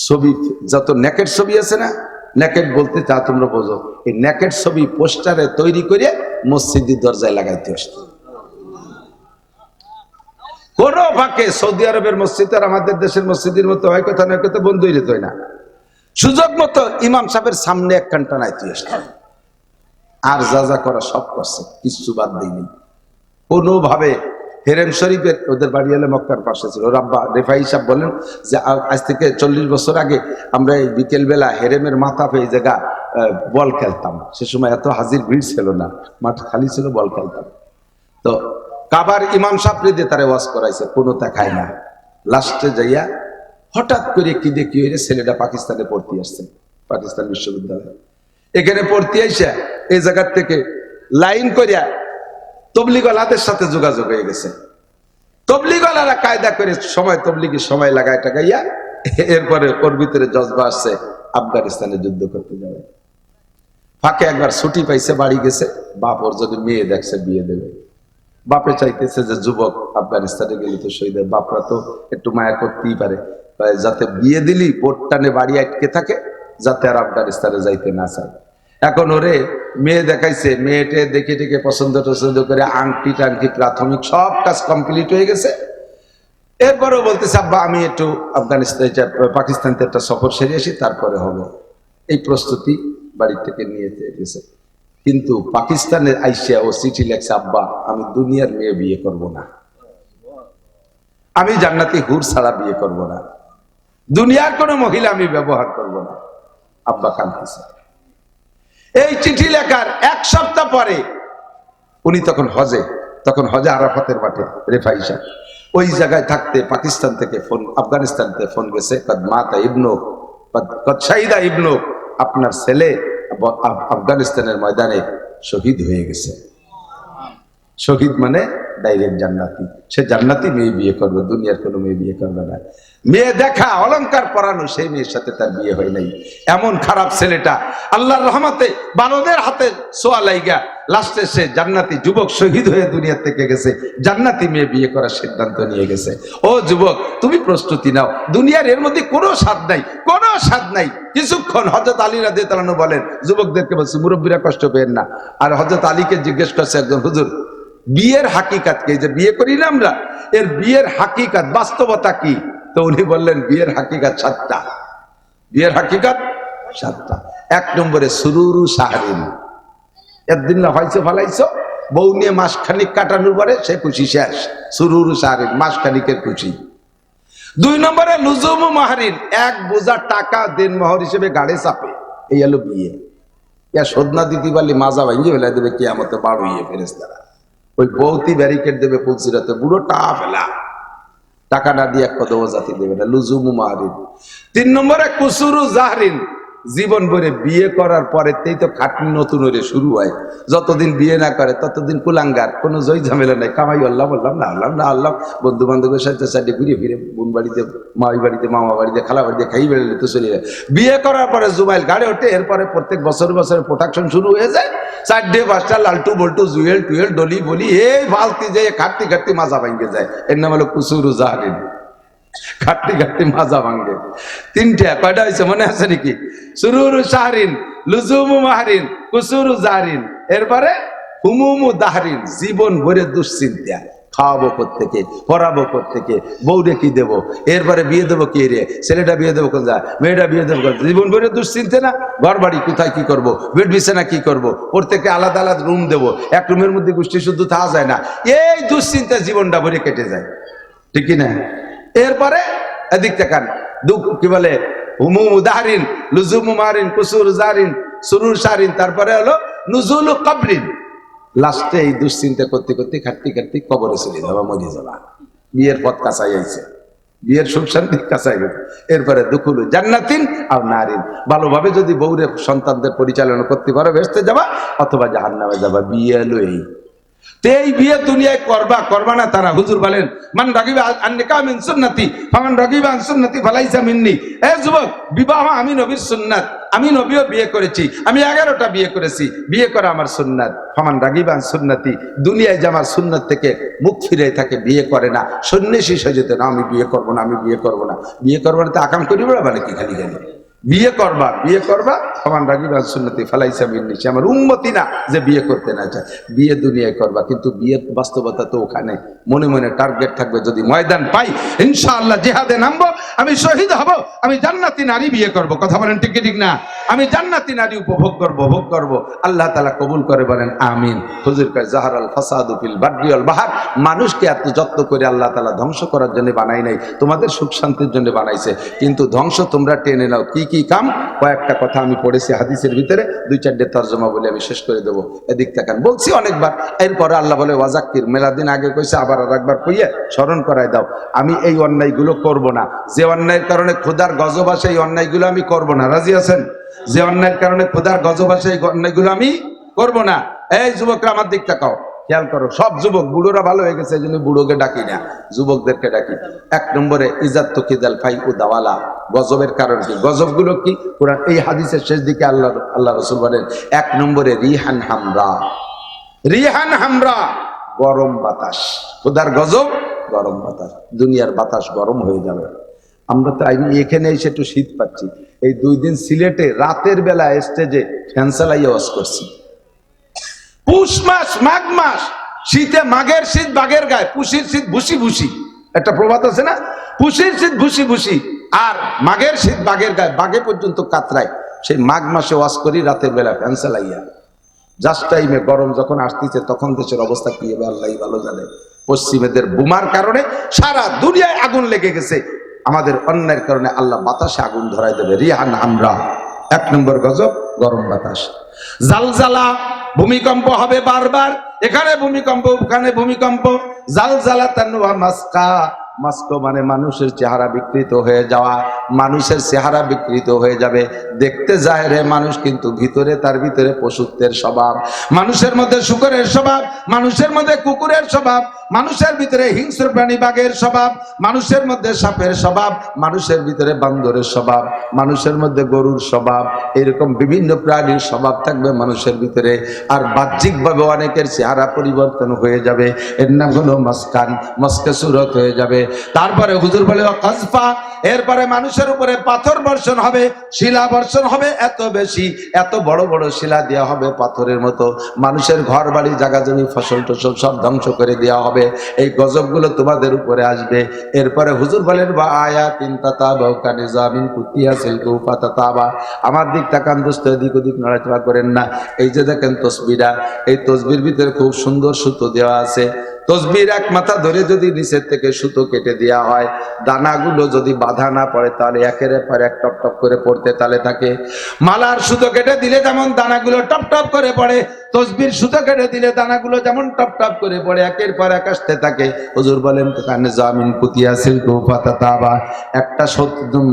S1: ছবি, যত নেকেট ছবি আছে না, নেকেট বলতে তা তোমরা বোঝো, এই নেকেট ছবি পোস্টারে তৈরি করে মসজিদের দরজায় লাগাইতে আসতো। কোন ফাঁকে সৌদি আরবের মসজিদ আর আমাদের দেশের মসজিদের মতো হয় কথা নয়, কথা বন্ধ হয়ে যেত না। সুযোগ মতো ইমাম সাহেবের সামনে এক কানটা নাইতে আসতো। আর যা যা করা সব করছে, কিছু বাদ দেয়নি কোনোভাবে। হেরেম শরীফের, ওদের বাড়ি হলে মক্কার পাশে ছিল। রাব্বা রেফাই সাহেব বলেন যে আজ থেকে 40 বছর আগে আমরা এই বিকেল বেলা হেরেমের মাথা পেয়ে জায়গা বল খেলতাম। সে সময় এত হাজির ভিড় ছিল না, মাঠ খালি ছিল, বল খেলতাম। তো কাবার ইমাম সাহেব দিয়ে তারা ওয়াজ করাইছে, কোনো তা খায় না। লাস্টে যাইয়া হঠাৎ করে কি দেখি হইলে ছেলেটা পাকিস্তানে পড়তে আসছে, পাকিস্তান বিশ্ববিদ্যালয়ে। এখানে পড়তে আইসা এই জায়গার থেকে লাইন করিয়া তবলিগলাদের সাথে যোগাযোগ হয়ে গেছে। তবলিগলারা কায়দা করে সময়, তবলিগি সময় লাগায় টাকাইয়া, এরপরে ওর ভিতরে জজবা আসছে আফগানিস্তানে যুদ্ধ করতে যাবে। ফাঁকে একবার ছুটি পাইছে, বাড়ি গেছে। বাপ ওর যদি মেয়ে দেখছে বিয়ে দেবে। বাপে চাইতেছে যে যুবক আফগানিস্তানে গেলে তো শহীদ, বাপরা তো একটু মায়া করতেই পারে, যাতে বিয়ে দিলি বোট টানে বাড়ি আটকে থাকে, যাতে আর আফগানিস্তানে যাইতে না চায়। এখন ওরে মেয়ে দেখাইছে, মেয়েটে দেখে টেকে পছন্দ টছন্দ করে আংটি টাংটি প্রাথমিক সব কাজ কমপ্লিট হয়ে গেছে। এরপরেও বলতেছে আব্বা আমি একটু আফগানিস্তান পাকিস্তান একটা সফর সেরে আসি, তারপরে হবে। এই প্রস্তুতি বাড়ি থেকে নিয়ে গেছে। কিন্তু পাকিস্তানের আইসিয়া ও চিঠি লেখছে, আব্বা আমি দুনিয়ার মেয়ে বিয়ে করব না, আমি জান্নাতি হুর ছাড়া বিয়ে করব না, দুনিয়ার কোনো মহিলা আমি ব্যবহার করব না। আব্বা কাঁদতেছে। এই চিঠি লেখার 1 সপ্তাহ পরে উনি তখন হজে আরাফাতের মাঠে রেফাই সাহেব ওই জায়গায় থাকতে পাকিস্তান থেকে ফোন, আফগানিস্তান থেকে ফোন গেছে, মাতা ইবনু শাহিদা ইবনু, আপনার ছেলে আফগানিস্তানের ময়দানে শহীদ হয়ে গেছে। শহীদ মানে ডাইরেক্ট জান্নাতি। সে জান্নাতি মেয়ে বিয়ে করবে, দুনিয়ার কোনো মেয়ে বিয়ে করবে না। মেয়ে দেখা, অলংকার পরানো, সেই মেয়ের সাথে তার বিয়ে হয় নাই। এমন খারাপ ছেলেটা আল্লাহর রহমতে বানদের হাতে সোয়া লাইগা লাস্টে সে জান্নাতি যুবক শহীদ হয়ে দুনিয়া থেকে গেছে, জান্নাতি মেয়ে বিয়ে করার সিদ্ধান্ত নিয়ে গেছে। ও যুবক, তুমি প্রস্তুতি নাও, দুনিয়ার এর মধ্যে কোনো স্বাদ নাই, কোনো স্বাদ নাই। কিছুক্ষণ হযরত আলী রাদিয়াল্লাহু আনহু বলেন, যুবকদেরকে বলছে মুরব্বীরা কষ্ট পেয়েন না। আর হযরত আলীকে জিজ্ঞেস করছে একজন, হুজুর বিয়ের হাকিকাত কি, যে বিয়ে করি না আমরা, এর বিয়ের হাকিকাত বাস্তবতা কি? তো উনি বললেন বিয়ের হাকিকাত 7টা। বিয়ের হাকিকাত 7টা। 1 নম্বরে সুরুরু শাহরিন, একদিন না হয়েছে ভালাইছো, বউ নিয়ে মাসখানিক কাটানোর পরে সে খুশি শেষ, সুরুরু শাহরিন, মাসখানিকের খুশি। 2 নম্বরে লুজুমু মাহরিন, 1 বোঝা টাকা দেন মোহর হিসেবে গাড়ি চাপে, এই হলো বিয়ে। ইয়া সদনা দিতে পারলে মাজা ভাঙিয়ে ফেলে দেবে কিয়ামতে বার হইয়ে ফেরেশতারা। ওই বউতি ব্যারিকেড দেবে পুলসিরাতে, বুড়ো টা ফেলা, টাকা না দিয়ে 1 কদম জাতি দেবে না, লুজুমু মাহরিন। 3 নম্বরে কুসুরু জাহরিন, জীবন ভরে বিয়ে করার পরেতেই তো খাটনি নতুন হয়ে শুরু হয়। যতদিন বিয়ে না করে ততদিন কুলাঙ্গার, কোনো জয় ঝামেলা নাই, কামাই আল্লাহ বললাম না আল্লাহ না আল্লাহ, বন্ধু বান্ধবের সাথে সাথে ঘুরে ফিরে বোন বাড়িতে, মাই বাড়িতে, মামা বাড়িতে, খালা বাড়িতে খাই বেড়ে তো চলে যায়। বিয়ে করার পরে জুবাইল গাড়ি ওঠে, এরপরে প্রত্যেক বছর প্রোডাকশন শুরু হয়ে যায়। 4ডে 5টা লালটু বল্টু জুয়েল টুয়েল ডলি বলি এই ফালতি যায়, খাটতি খাটতি মাজা ভাঙ্গে যায়। এর নাম হলো কুসুরু জাহরিন, খাটতি খাটতি মাজা ভাঙ্গে। 3টে, কয়টা হয়েছে মনে আছে নাকি? সুরুরু শাহরিন, লুজুমু মাহরিন, কুসুরু জাহরিন, এরপরে হুমুমু দাহরিন, জীবন ভরে দুশ্চিন্তা। খাওয়াবো কোত্থেকে, পড়াবো কোত্থেকে, বউরে কি দেবো, এরপরে বিয়ে দেবো কে রে, ছেলেটা বিয়ে দেবো কোন যায়, মেয়েটা বিয়ে দেবো কোন, জীবন ভরে দুশ্চিন্তে না, ঘর বাড়ি কোথায় কি করবো, বেড বিছানা কি করবো, প্রত্যেককে আলাদা আলাদা রুম দেবো, এক রুমের মধ্যে গোষ্ঠী শুদ্ধ থাকা যায় না, এই দুশ্চিন্তা জীবনটা ভরে কেটে যায়, ঠিক কি না? এরপরে এদিক তাকান, দুঃখ কি বলে, হুমুমু দারিন, লুজুমু মারিন, কুসুর জারিন, সুরুর সারিন, তারপরে হলো নুজুলু কবরিন। লাস্টে এই দুশ্চিন্তা করতে করতে খাটতে খাটতে কবরে চলে যাবা, মরে যাবা। বিয়ের পথ কাছাই আইছে, বিয়ের সুখ শান্তি কাছাই গেছে। এরপরে দুখুলু জান্নাতিন আর নারিন, ভালোভাবে যদি বউরে সন্তানদের পরিচালনা করতে পারো বেহেশতে যাবা, অথবা জাহান্নামে যাবা। বিয়ে হলো এই। এই বিয়ে দুনিয়ায় করবা করবা না তারা, হুজুর বলেন মান রাগিবা আন নিকাহ মিন সুন্নতি ফামান রাগিবা আন সুন্নতি ফালাইসা মিন্নি। এই যুবক, বিবাহ আমি নবীর সুন্নাত, আমি নবীও বিয়ে করেছি, আমি 11টা বিয়ে করেছি, বিয়ে করা আমার সুন্নাত। ফামান রাগিবা আন সুন্নতি, দুনিয়ায় যে আমার সুন্নাত থেকে মুখ ফিরে থাকে, বিয়ে করে না, সন্ন্যাসী সেজেতে না, আমি বিয়ে করবো না, আমি বিয়ে করবো না, বিয়ে করবো না তো আকাম করি বলে মানে কি খালি খালি বিয়ে করবা, বিয়ে করবা, ফামান রাগিবা আন সুন্নতি ফালাইসা মিন্নি, সে আমার উম্মতি না যে বিয়ে করতে না চায়। বিয়ে দুনিয়ায় করবা, কিন্তু বিয়ের বাস্তবতা তো ওখানে। মনে মনে টার্গেট থাকবে, যদি ময়দান পাই ইনশাআল্লাহ জিহাদে নামবো, আমি শহীদ হব, আমি জান্নাতি নারী বিয়ে করব। কথা বলেন ঠিক ঠিক না? আমি জান্নাতি নারী উপভোগ করব, ভোগ করব। আল্লাহ তাআলা কবুল করে বলেন আমিন। হুজুর কয় জাহারাল ফাসাদু ফিল বাররি ওয়াল বাহর, মানুষকে এত যত্ন করে আল্লাহ তাআলা ধ্বংস করার জন্য বানাই নাই, তোমাদের সুখ শান্তির জন্য বানাইছে, কিন্তু ধ্বংস তোমরা টেনে নাও। কি কি কাম? কয়েকটা কথা আমি পড়েছি হাদিসের ভিতরে, 2-4টে তরজমা বলে আমি শেষ করে দেবো। এদিক তাকান, বলছি অনেকবার। এরপরে আল্লাহ বলে ওয়াজাক্কির, মেলাদিন আগে কইছে, আবার আর একবার কইয়ে স্মরণ করায় দাও, আমি এই অন্যায়গুলো করব না। যে অন্যায়ের কারণে খোদার গজব আসে, এই অন্যায়গুলো আমি করব না। রাজি আছেন? যে অন্যায়ের কারণে খোদার গজব আসে, এই অন্যায়গুলো আমি করব না। এই যুবকরা আমার দিক তাকাও, খেয়াল করো। সব যুবক, বুড়োরা ভালো হয়ে গেছে, এই জন্য বুড়োকে ডাকি না, যুবকদেরকে ডাকি। 1 নম্বরে ইজাত তকিদাল ফাই ও দাওয়ালা, গজবের কারণ কি, গজবগুলো কি? কোরআন এই হাদিসের শেষ দিকে আল্লাহ রাসূল বলেন 1 নম্বরে রিহান হামরা, রিহান হামরা, গরম বাতাস। খোদার গজব গরম বাতাস, দুনিয়ার বাতাস গরম হয়ে যাবে। আমরা তো এখানে এসে একটু শীত পাচ্ছি। এই 2 দিন সিলেটে রাতের বেলা স্টেজে ফ্যান চালাইয়া ওয়াজ করছি। পুষ মাস, মাঘ মাস, শীতে মাঘের শীত বাঘের গায়ে, পুষির শীত ভুসি ভুসি, একটা প্রবাদ আছে না? পুষির শীত ভুসি ভুসি, আর মাঘের শীত বাঘের গায়ে, বাঘে পর্যন্ত কাতরায়। সেই মাঘ মাসে ওয়াজ করি রাতের বেলা ফ্যান চালাইয়া। জাস্ট টাইমে গরম যখন আসতেছে, তখন দেশের অবস্থা কি হবে আল্লাহই ভালো জানে। পশ্চিমেদের বোমার কারণে সারা দুনিয়ায় আগুন লেগে গেছে, আমাদের অন্যের কারণে আল্লাহ বাতাসে আগুন ধরাই দেবে। রিহান হামরা, 1 নম্বর গজব গরম বাতাস। জালজালা, ভূমিকম্প হবে বারবার, এখানে ভূমিকম্প, ওখানে ভূমিকম্প। জালজালাতান ওয়া মাসকা, মাস্কো মানে মানুষের চেহারা বিকৃত হয়ে যাওয়া, মানুষের চেহারা বিকৃত হয়ে যাবে। দেখতে যায় রে মানুষ, কিন্তু ভিতরে, তার ভিতরে পশুত্বের স্বভাব, মানুষের মধ্যে শুকরের স্বভাব, মানুষের মধ্যে কুকুরের স্বভাব, মানুষের ভিতরে হিংস্র প্রাণী বাঘের স্বভাব, মানুষের মধ্যে সাপের স্বভাব, মানুষের ভিতরে বান্দরের স্বভাব, মানুষের মধ্যে গরুর স্বভাব। এরকম বিভিন্ন প্রাণীর স্বভাব থাকবে মানুষের ভিতরে। আর বাহ্যিকভাবে অনেকের চেহারা পরিবর্তন হয়ে যাবে, এর নাম হলো মাসকান, মস্কে সুরত হয়ে যাবে। তারপরে হুজুর বলে কাজফা, এরপরে মানুষের উপরে পাথর বর্ষণ হবে, শিলা বর্ষণ হবে, এত বেশি, এত বড় বড় শিলা দেওয়া হবে পাথরের মতো। মানুষের ঘর বাড়ি, জায়গা জমি, ফসল টসল সব ধ্বংস করে দেওয়া হবে। এই গজবগুলো তোমাদের উপরে আসবে। এরপরে হুজুর বলেন বা আয়াতিন তাতাবা কানিজামিন কুতিয়া সিলকু পাতাতাবা। আমার দিক তাকান দোস্ত, এদিক ওদিক নড়াচড়া করেন না। এই যে দেখেন তসবিরা, এই তসবির ভিতরে খুব সুন্দর সুতো দেওয়া আছে। তসবির এক মাথা ধরে যদি নিচের থেকে সুতো কেটে দেওয়া হয়, দানাগুলো যদি বাধা না পড়ে, তাহলে একের পর এক টপ টপ করে পড়তে তালে থাকে। মালার সুতো কেটে দিলে যেমন দানাগুলো টপ টপ করে পড়ে, তসবির সুতো কেটে দিলে দানাগুলো যেমন টপ টপ করে পড়ে, একের পর এক আসতে থাকে। হুজুর বলেন কানে জামিন পুতিয়া সিলকু ফাতাতাবা, একটা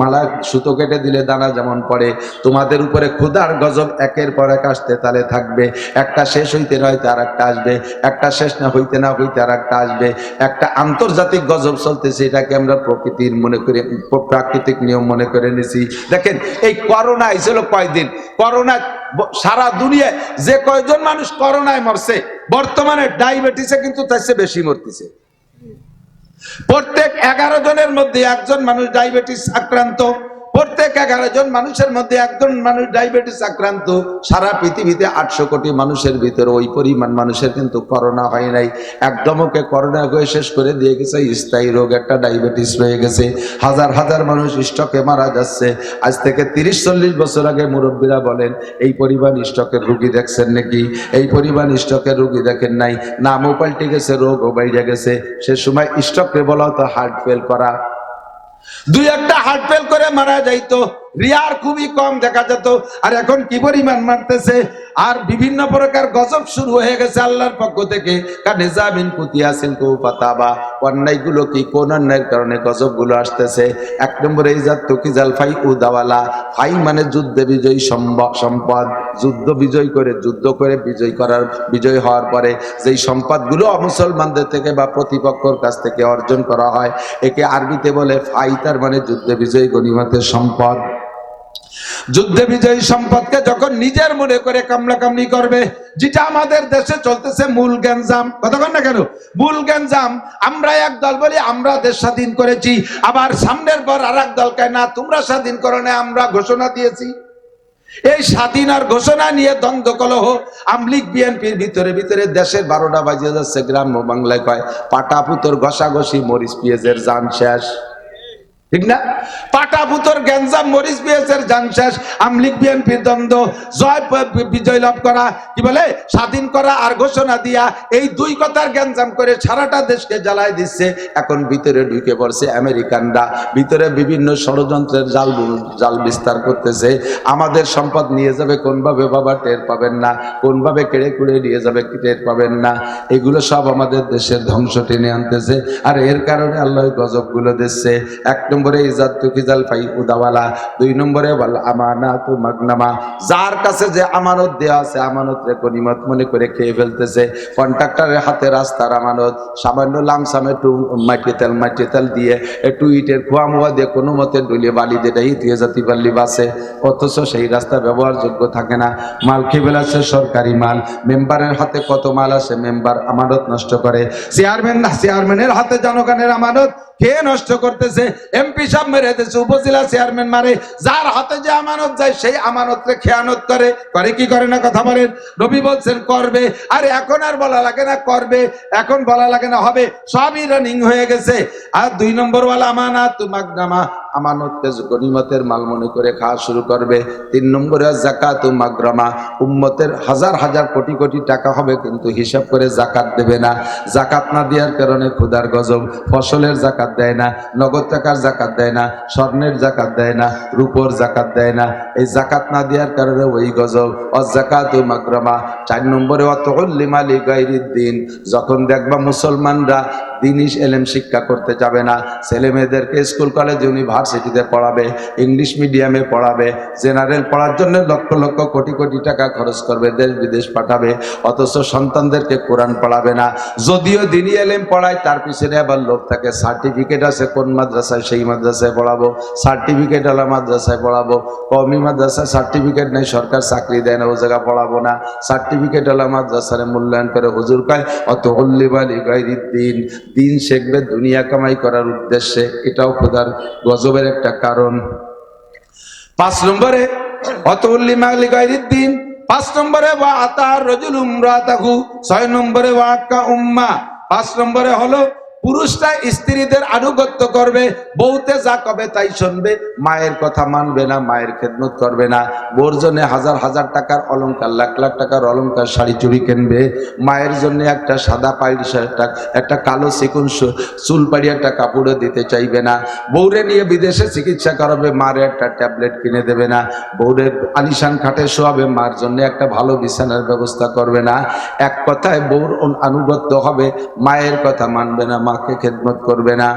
S1: মালা সুতো কেটে দিলে দানা যেমন পড়ে, তোমাদের উপরে খোদার গজব একের পর এক আসতে তালে থাকবে। একটা শেষ হইতে না হইতে আর একটা আসবে, একটা শেষ না হইতে না হইতে আর একটা আসবে। একটা আন্তর্জাতিক গজব চলতেছে, এটাকে আমরা প্রকৃতির মনে করে, প্রাকৃতিক নিয়ম মনে করে নিছি। দেখেন এই করোনা আইছিল কয়দিন, করোনা সারা দুনিয়ায় যে কয়জন মানুষ করোনায় মরছে, বর্তমানে ডায়াবেটিসে কিন্তু তার চেয়ে বেশি মরতেছে। প্রত্যেক 11 জনের মধ্যে একজন মানুষ ডায়াবেটিস আক্রান্ত, প্রত্যেক থেকে 11 জন মানুষের মধ্যে একজন মানুষ ডায়াবেটিস আক্রান্ত। সারা পৃথিবীতে 800 কোটি মানুষের ভিতরে ওই পরিমাণ মানুষের কিন্তু করোনা হয় নাই। একদমকে করোনা হয়ে শেষ করে দিয়ে গেছে স্থায়ী রোগ একটা ডায়াবেটিস রয়ে গেছে। হাজার হাজার মানুষ স্ট্রোকে মারা যাচ্ছে। আজ থেকে 30-40 বছর আগে মুরব্বীরা বলেন এই পরিমাণ স্ট্রোকের রোগী দেখছেন নাকি? এই পরিমাণ স্ট্রোকের রোগী দেখেন নাই। নামও পাল্টে গেছে, রোগও বাইরে গেছে। সে সময় স্ট্রোককে বলা হতো হার্ট ফেল করা। দুই একটা হার্ট ফেল করে মারা যাইতো, রিয়ার খুবই কম দেখা যেত। আর এখন কি পরিমাণ মারতেছে। আর বিভিন্ন প্রকার গজব শুরু হয়ে গেছে আল্লাহর পক্ষ থেকে। কানেজাবিন কুতিয়াসিন কো পাতাবা, অন্যায়গুলো কি, কোন অন্যায়ের কারণে গজবগুলো আসতেছে। এক নম্বরে ইজাত তুকিজাল ফাই উদাওয়ালা। ফাই মানে যুদ্ধে বিজয়ী সম্পদ। যুদ্ধ বিজয় করে, যুদ্ধ করে বিজয় হওয়ার পরে যেই সম্পদগুলো মুসলমানদের থেকে বা প্রতিপক্ষের কাছ থেকে অর্জন করা হয়, একে আরবিতে বলে ফাই। তার মানে যুদ্ধে বিজয়ী গনিমতের সম্পদ। যুদ্ধে বিজয়ী সম্পদকে যখন নিজের মনে করে কামলা কামলি করবে, যেটা আমাদের দেশে চলতেছে মূল গ্যাঞ্জাম। কথা বল না কেন? মূল গ্যাঞ্জাম। আমরা এক দল বলি আমরা দেশ স্বাধীন করেছি, আবার সামনের পর আর এক দল কয় না তোমরা স্বাধীন করো না, আমরা ঘোষণা দিয়েছি। এই স্বাধীন আর ঘোষণা নিয়ে দ্বন্দ্ব কলহ আমলিগ বিএনপির ভিতরে ভিতরে দেশের 12টা বাজিয়ে যাচ্ছে। গ্রাম্য বাংলায় কয় পাটাপুতর ঘষাঘষি, মরিচ পেঁয়াজের জান শেষ। ঠিক না? পাটাপুতর গ্যাঞ্জাম, মরিচ পেঁয়াজের জান শেষ। আমলিগ বিএনপির দ্বন্দ্ব, জয় বিজয় লাভ করা, কি বলে স্বাধীন করা আর ঘোষণা দিয়া, এই দুই কথার গ্যাঞ্জাম করে সারাটা দেশকে জ্বালায় দিচ্ছে। এখন ভিতরে ঢুকে পড়ছে আমেরিকানরা, ভিতরে বিভিন্ন ষড়যন্ত্রের জাল বিস্তার করতেছে। আমাদের সম্পদ নিয়ে যাবে কোনভাবে বাবা টের পাবেন না, কোনভাবে কেড়ে কুড়ে নিয়ে যাবে টের পাবেন না। এগুলো সব আমাদের দেশের ধ্বংস টেনে আনতেছে। আর এর কারণে আল্লাহ গজবগুলো দিচ্ছে। এক নম্বরে ইজাত তুকিজাল ফাই উদাওয়ালা, 2 নম্বরে ওয়াল আমানাতু মাগনামা। যার কাছে যে আমানত দেয়া আছে, আমানত রে গনিমত মনে করে খেয়ে ফেলতেছে। কন্ট্রাক্টরের হাতে রাস্তার আমানত, সামান্য লামসামে একটু মাটি তেল দিয়ে, একটু ইটের খোয়া মোয়া দিয়ে কোনো মতে ডলিয়ে বালি দিয়ে ইতিয়ে জাতি পারলি বাসে, অথচ সেই রাস্তা ব্যবহারযোগ্য থাকে না। মাল খেয়ে ফেলাচ্ছে সরকারি মাল। মেম্বারের হাতে কত মাল আছে, মেম্বার আমানত নষ্ট করে। চেয়ারম্যানের হাতে জনগণের আমানত কে নষ্ট করতেছে? এমপি সাহেব মেরে দিতেছে, উপজেলা চেয়ারম্যান মারে। যার হাতে যে আমানত যায় সেই আমানতকে খেয়ানত করে কি করে না? কথা বলেন। নবী বলছেন করবে। আর এখন আর বলা লাগে না করবে, এখন বলা লাগে না হবে, সবই রানিং হয়ে গেছে। আর 2 নম্বর ওয়ালা আমানাতু মাগনামা, আমানতকে গনিমতের মাল মনে করে খাওয়া শুরু করবে। 3 নম্বরে যাকাতু মাগরামা, উম্মতের হাজার হাজার কোটি কোটি টাকা হবে কিন্তু হিসাব করে যাকাত দেবে না। যাকাত না দেওয়ার কারণে ক্ষুধার গজব। ফসলের যাকাত দেয় না, নগদ টাকার যাকাত দেয় না, স্বর্ণের যাকাত দেয় না, রূপোর যাকাত দেয় না। এই যাকাত না দেওয়ার কারণে ওই গজব। অযাকাতু মাগরামা। 4 নম্বরে ওয়াতুল্লিমা লিগাইরিদ্দিন, যখন দেখবা মুসলমানরা দিনী এলেম শিক্ষা করতে যাবে না, ছেলে মেয়েদেরকে স্কুল কলেজ ইউনিভার্সিটিতে পড়াবে, ইংলিশ মিডিয়ামে পড়াবে, জেনারেল পড়ার জন্য লক্ষ লক্ষ কোটি কোটি টাকা খরচ করবে, দেশ বিদেশ পাঠাবে, অথচ সন্তানদেরকে কোরআন পড়াবে না। যদিও দিনী এলেম পড়ায়, তার পিছনে আবার লোভ থাকে। সার্টিফিকেট আছে কোন মাদ্রাসায়, সেই মাদ্রাসায় পড়াবো। সার্টিফিকেট আলা মাদ্রাসায় পড়াবো। কওমি মাদ্রাসায় সার্টিফিকেট নেই, সরকার চাকরি দেয় না, ও জায়গা পড়াবো না। সার্টিফিকেট আলা মাদ্রাসায় মূল্যায়ন করে হুজুর কয় অতুল্লিমা লিগাইরিদ্দিন, দিন শিখবে দুনিয়া কামাই করার উদ্দেশ্যে। এটাও খোদার গজবের একটা কারণ। 5 নম্বরে অতুল্লিমা লিগাইরিদ্দিন, 5 নম্বরে ওয়া আতার রাজুলুম রাতাহু, 6 নম্বরে ওয়া আক্কা উম্মা। 5 নম্বরে হলো পুরুষরা স্ত্রীদের আনুগত্য করবে, বউতে যা কবে তাই শুনবে, মায়ের কথা মানবে না, মায়ের খেদমত করবে না। বোর জন্য হাজার হাজার টাকার অলংকার, লাখ লাখ টাকার অলংকার শাড়ি চুড়ি কিনবে, মায়ের জন্য একটা সাদা পাইল শার্ট, একটা কালো চিকন চুল পাড়ি একটা কাপড়ও দিতে চাইবে না। বউরে নিয়ে বিদেশে চিকিৎসা করাবে, মারে একটা ট্যাবলেট কিনে দেবে না। বউরে আলিশান খাটে শোয়াবে, মার জন্য একটা ভালো বিছানার ব্যবস্থা করবে না। এক কথায় বউর আনুগত্য হবে, মায়ের কথা মানবে না, মাকে খেদমত করবে না।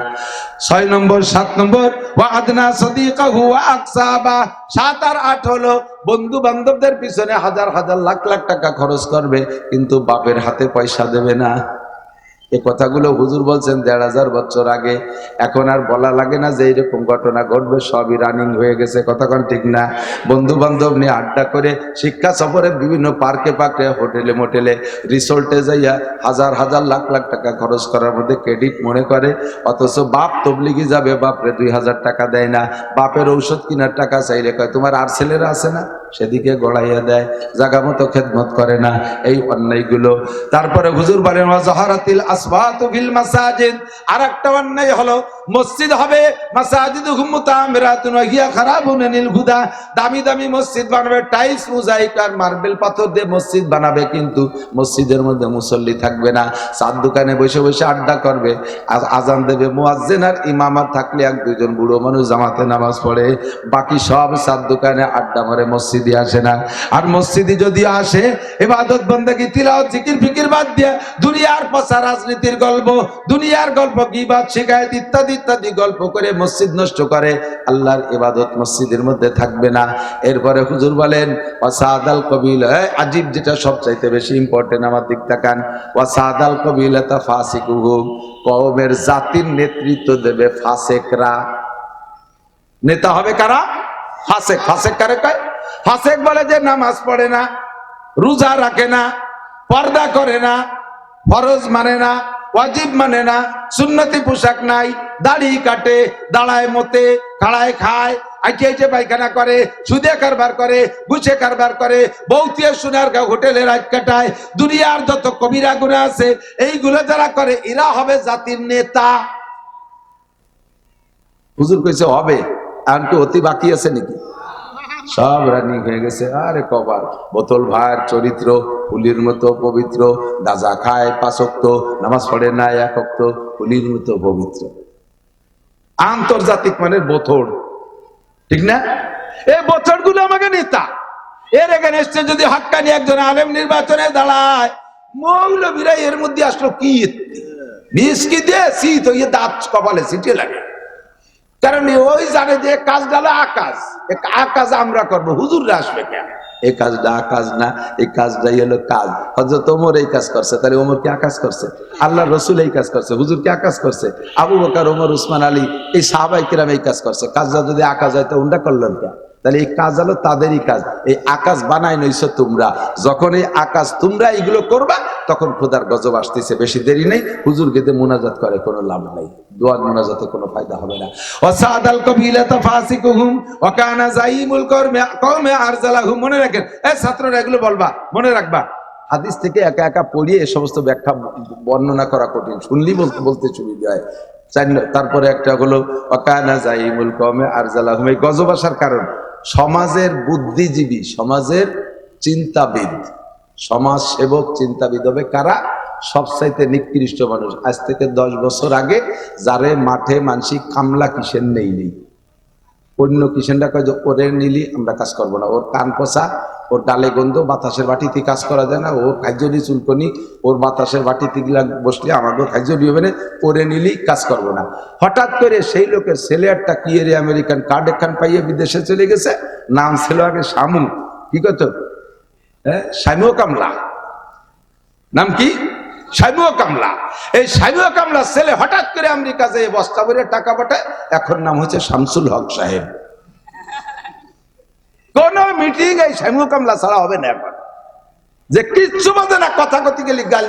S1: 6 নম্বর 7 নম্বর ওয়া আদনা সাদিকাহু ওয়া আকসাবা, 7 আর 8 হলো বন্ধু বান্ধবদের পিছনে হাজার হাজার লাখ লাখ টাকা খরচ করবে কিন্তু বাপের হাতে পয়সা দেবে না। এই কথাগুলো হুজুর বলছেন 1500 বছর আগে। এখন আর বলা লাগে না যে এইরকম ঘটনা ঘটবে, সবই রানিং হয়ে গেছে। কথা কোন ঠিক না? বন্ধু বান্ধব নিয়ে আড্ডা করে, শিক্ষা সফরে বিভিন্ন পার্কে পার্কে, হোটেলে মোটেলে, রিসোর্টে যাইয়া হাজার হাজার লাখ লাখ টাকা খরচ করার মধ্যে ক্রেডিট মনে করে। অথচ বাপ তবলিগি যাবে, বাপরে 2000 টাকা দেয় না। বাপের ঔষধ কেনার টাকা চাইলে কয় তোমার আর ছেলেরা আছে না, সেদিকে গড়াইয়া দেয়। জাগা মতো খেদমত করে না। এই অন্যায়গুলো। তারপরে হুজুর বলেন ওয়াজাহারাতিল আসওয়াতু ফিল মাসাজিদ, আরেকটা অন্যায় হলো মসজিদ হবে মাসাজিদুহুম মুতামিরাতুন ওয়া হিয়া খারাবুন আনিল হুদা, দামি দামি মসজিদ বানাবে, টাইলস মোজাইক আর মার্বেল পাথর দিয়ে মসজিদ বানাবে, কিন্তু মসজিদের মধ্যে মুসল্লি থাকবে না। চার দোকানে বসে বসে আড্ডা করবে, আজান দেবে মুয়াজ্জিন আর ইমাম, থাকলে এক দুইজন বুড়ো মানুষ জামাতে নামাজ পড়ে, বাকি সব চার দোকানে আড্ডা মারে, মসজিদে আসে না। আর মসজিদে যদি আসে, ইবাদত বন্দেগী তিলাওয়াত জিকির ফিকির বাদ দিয়ে দুনিয়ার পচা রাজনীতির গল্প, দুনিয়ার গল্প, গীবত শিকায়েত ইত্যাদি ইত্যাদি গল্প করে মসজিদ নষ্ট করে। আল্লাহর ইবাদত মসজিদের মধ্যে থাকবে না। এরপরে হুজুর বলেন ওয়াসাদাল কবিলা, আজীব যেটা সবচাইতে বেশি ইম্পর্টেন্ট, আমার দিক তাকান। ওয়াসাদাল কবিলাতা ফাসিকুহুম, কওমের জাতির নেতৃত্ব দেবে ফাসেকরা। নেতা হবে কারা? ফাসেক। ফাসেক কারে কয়? ফাসেক বলে যে নামাজ পড়ে না, রোজা রাখে না, পর্দা করে না, ফরজ মানে না, ওয়াজিব মানে না, সুন্নতি পোশাক নাই, দাড়ি কাটে, দাঁড়ায় মতে, খাড়ায় খায়, আইটে আইটে পায়খানা করে, সুদে কারবার করে, গুছে কারবার করে, বৌতিয়া সোনার গা হোটেলে রাত কাটায়, দুনিয়ার যত কবিরা গুনাহ আছে এইগুলো যারা করে এরা হবে জাতির নেতা। হুজুর কইছে হবে, এখন কি অতি বাকি আছে নাকি? সব রানিং হয়ে গেছে। আরে কবার বোতল ভার চরিত্র, ফুলির মতো পবিত্র, গাঁজা খায় 5 ওয়াক্ত, নামাজ পড়ে না 1 ওয়াক্ত, ফুলির মতো পবিত্র, আন্তর্জাতিক মানের বোতল, ঠিক না? এই বোতল গুলো আমাকে নেতা। এর এগেনস্টে যদি হাক্কানি একজন আলেম নির্বাচনে দাঁড়ায়, মৌলবীরা এর মধ্যে আসলো কি মিসকি দিয়ে শীত হইয়ে দাঁত কপালে সিটে লাগে। কারণ ওই জানে যে কাজ ডালে আকাশ, আকাশ আমরা করবো, হুজুররা আসবে কেন? এই কাজটা আকাশ না, এই কাজটাই হলো কাজ। হযরত ওমর এই কাজ করছে, তাহলে ওমর কি আকাশ করছে? আল্লাহ রসুল এই কাজ করছে, হুজুর কি আকাশ করছে? আবু বকর, ওমর, উসমান আলী, এই সাহাবায়ে কিরাম এই কাজ করছে। কাজটা যদি আকাশ হয় তো উন্ডা করলেন কেন? তাহলে এই কাজ হলো তাদেরই কাজ। এই আকাশ বানাই নইছো তোমরা। যখন এই আকাশ তোমরা এইগুলো করবা, তখন খোদার গজব আসতেছে। বেশি দেরি নেই, হুজুর গেতে মুনাজাত করে কোনো লাভ নাই, দোয়া মুনাজাতে কোনো ফায়দা হবে না। ওয়াসাদাল কবিলাতা ফাসিকুহুম ওয়া কানা যাইমুল কওমে আরজালাহুম। মনে রাখেন এই ছাত্ররা, এগুলো বলবা, মনে রাখবা। হাদিস থেকে একা একা পড়িয়ে এই সমস্ত ব্যাখ্যা বর্ণনা করা কঠিন, শুনলি বলতে সুবিধা হয়। তারপরে একটা হলো ওয়া কানা যাইমুল কওমে আরজালাহুম। এই গজব আসার কারণ সমাজের বুদ্ধিজীবী, সমাজের চিন্তাবিদ, সমাজ সেবক চিন্তাবিদ হবে কারা? সবচাইতে নিকৃষ্ট মানুষ। আজ থেকে 10 বছর আগে যারে মাঠে মানসিক কামলা কিসেন নেই, অন্য কিসেনটা কয় যে ওরে নিলি আমরা কাজ করবো না, ওর কান পচা, ওর ডালে গন্ধ, বাতাসের বাটিতে কাজ করা যায় না, ওর খাইজনি চুলকনি, ওর বাতাসের বাটিতে গিলা বসলে আমাদের খাইজনি হবে না, ওরে নিলি কাজ করবো না। হঠাৎ করে সেই লোকের ছেলে একটা কিয়েরে আমেরিকান কার্ড একখান পাইয়ে বিদেশে চলে গেছে। নাম ছিল আগে শামু, কি কত শামু কামলা, নাম কি? শামু কামলা। এই শামু কামলা ছেলে হঠাৎ করে আমেরিকা যেয়ে বস্তা ভরে টাকা পাঠায়, এখন নাম হচ্ছে শামসুল হক সাহেব। কোন মিটিং এই শামু কামলা ছাড়া হবে না। এখন যে কিচ্ছু বাজে না, কথা কথি গেলি গাল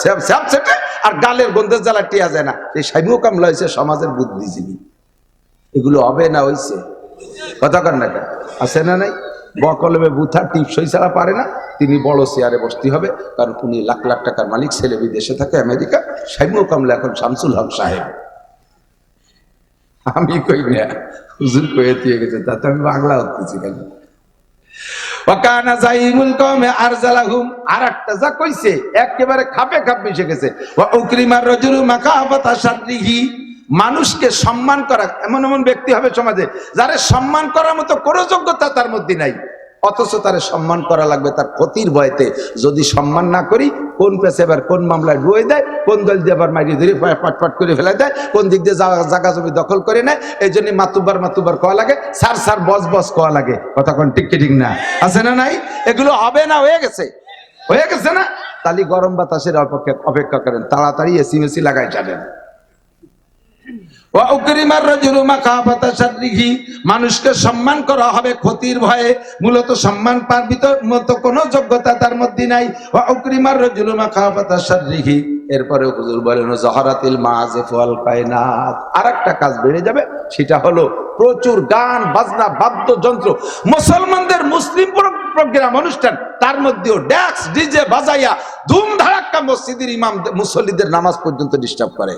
S1: সেটে আর গালের গন্ধের জ্বালা টিয়া যায় না। এই শামু কামলা হয়েছে সমাজের বুদ্ধিজীবী। এগুলো হবে না, হয়েছে কথা কর না, আছে না নাই? বকলমে বুথা টিপসই ছাড়া পারে না, তিনি বড় চেয়ারে বসতে হবে, কারণ উনি লাখ লাখ টাকার মালিক, ছেলে বিদেশে থাকে আমেরিকা। শামু কামলা এখন শামসুল হক সাহেব। আমি কই না, হুজুর কয়ে দিয়ে গেছে, তাতে আমি বাংলা হতেছি কেন? ওয়াকানা যাইমুল কওমে আরজালাহুম। আরেকটা যা কইছে একেবারে খাপে খাপ মিশে গেছে। ওয়া উকরিমার রাজুলু মাকাফাতা শাররিহি, মানুষকে সম্মান করা। এমন এমন ব্যক্তি হবে সমাজে যারা সম্মান করার মতো কোনো যোগ্যতা তার মধ্যে নাই, অথচ তারে সম্মান করা লাগবে তার ক্ষতির ভয়তে। যদি সম্মান না করি, কোন পেছে এবার কোন মামলায় ডুয়ে দেয়, কোন দল দিয়ে আবার মাইরি ধরে পাটপাট করে ফেলে দেয়, কোন দিক দিয়ে জায়গা জমি দখল করে নেয়। এই জন্য মাতুবার কোয়া লাগে, সার বস কোয়া লাগে। কথা কোন ঠিক ঠিক না? আছে না নাই? এগুলো হবে না, হয়ে গেছে না। তাহলে গরম বাতাসের অপেক্ষা করেন, তাড়াতাড়ি এসি মেসি লাগাই যাবেন। মানুষকে সম্মান করা হবে ক্ষতির ভয়ে, মূলত সম্মান পার্বিত মতো কোনো যোগ্যতা তার মধ্যে নাই। এরপরে হুজুর বলেন জহরাতিল মাযিফ ওয়াল কায়নাত, আরেকটা কাজ বেড়ে যাবে, সেটা হলো প্রচুর গান বাজনা বাদ্যযন্ত্র, মুসলমানদের মুসলিম প্রোগ্রাম অনুষ্ঠান, তার মধ্যেও ড্যাক্স ডিজে বাজাইয়া ধুম ধারাক্কা মসজিদের ইমাম মুসল্লিদের নামাজ পর্যন্ত ডিস্টার্ব করে,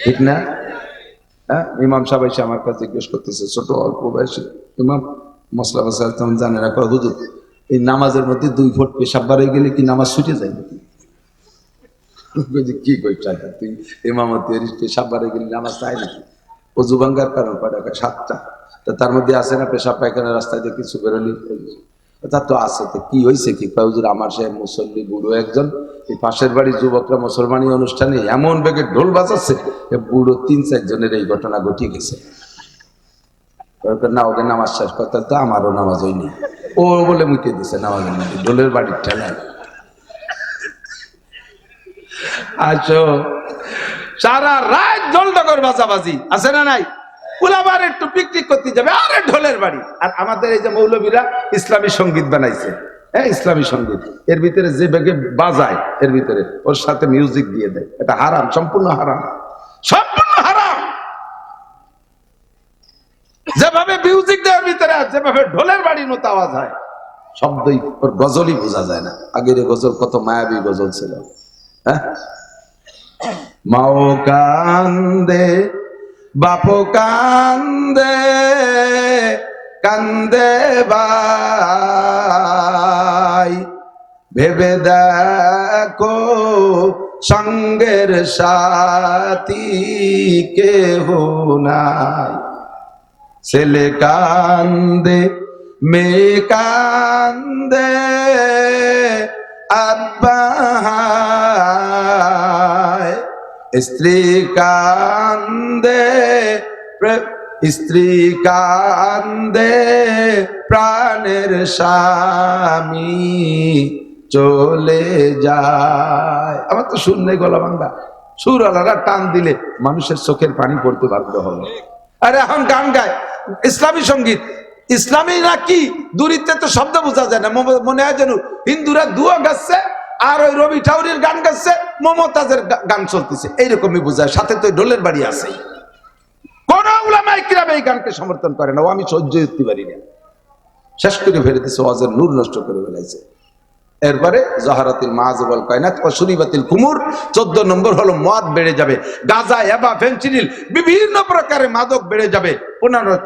S1: ঠিক না? হ্যাঁ, ইমাম সাহেব এসে আমার কাছে জিজ্ঞেস করতেছে, ছোট অল্প বয়সী ইমাম, মশলা মশলা তেমন জানে না, হুজুর এই নামাজের মধ্যে 2 ফুট পেশাব বার হয়ে গেলে কি নামাজ ছুটে যায় নাকি? কি কইটা তুই ইমামতি পেশাব বার হয়ে গেলে নামাজ চাই নাকি? অজু ভাঙ্গার কারণ কয়টা? 7টা। তা তার মধ্যে আছে না পেশাব পায়খানা রাস্তায় দিয়ে কিছু বেরোলি, তা তো আছে। তো কি হয়েছে কি? হুজুর আমার সাহেব মুসল্লি বুড়ো একজন, এই পাশের বাড়ির যুবকরা মুসলমানি অনুষ্ঠানে এমন বেগে ঢোল বাজাচ্ছে, বুড়ো 3-4 জনের এই ঘটনা ঘটিয়ে গেছে। না ওকে নামাজ শেষ করতে, তো আমারও নামাজ হয়নি, ও বলে মুখে দিছে নামাজের মধ্যে ঢোলের বাড়ির ঠেলায়। আসো, সারা রাত ঢোল-ডগর বাজাবাজি আছে না নাই? পুলাবার একটু পিকনিক করতে যাবে, আরে ঢোলের বাড়ি। আর আমাদের এই যে মৌলবীরা ইসলামী সঙ্গীত বানাইছে, হ্যাঁ ইসলামী সঙ্গীত, এর ভিতরে যে বেগে বাজায় এর ভিতরে ওর সাথে মিউজিক দিয়ে দেয়, এটা হারাম, সম্পূর্ণ হারাম, সম্পূর্ণ হারাম। যেভাবে মিউজিক দেওয়ার ভিতরে যেভাবে ঢোলের বাড়ির মতো আওয়াজ হয়, শব্দই ওর গজলই বোঝা যায় না। আগের গজল কত মায়াবী গজল ছিল, হ্যাঁ? মাও কান্দে বাপো কান্দে, কান্দে ভাই, ভেবে দেখো সঙ্গের সাথী কেহ নাই। ছেলে কান্দে মেয়ে কান্দে, আব্বা স্ত্রী কান্দে, স্ত্রী কান্দে, প্রাণের স্বামী চলে যায়। আমার তো সুর নেই, গলা ভাঙ্গা, সুর আলাদা টান দিলে মানুষের চোখের পানি পড়তে বাধ্য হবে। আরে এখন গান গায় ইসলামী সঙ্গীত, ইসলামী নাকি দূরিতে তো শব্দ বোঝা যায় না, মনে হয় যেন হিন্দুরা দুয়া গাচ্ছে আর ওই রবি ঠাকুরের গান গাচ্ছে, মমতাজের গান চলতেছে, এইরকমই বোঝায়। সাথে তো ঢোলের বাড়ি আছে। কোন উলামায়ে কিরাম এই গানকে সমর্থন করে না, ও আমি সহ্য করতে পারি না। শেষ করে ফেলে দিচ্ছে, ওয়াজের নূর নষ্ট করে ফেলাইছে। এরপরে জহরাতিল মাযিফ ওয়াল কায়নাত ওয়া শুরিবাতিল কুমুর, 14 নম্বর হলো মদ বেড়ে যাবে, গাঁজা এবা ফেনসিডিল বিভিন্ন প্রকারের মাদক বেড়ে যাবে।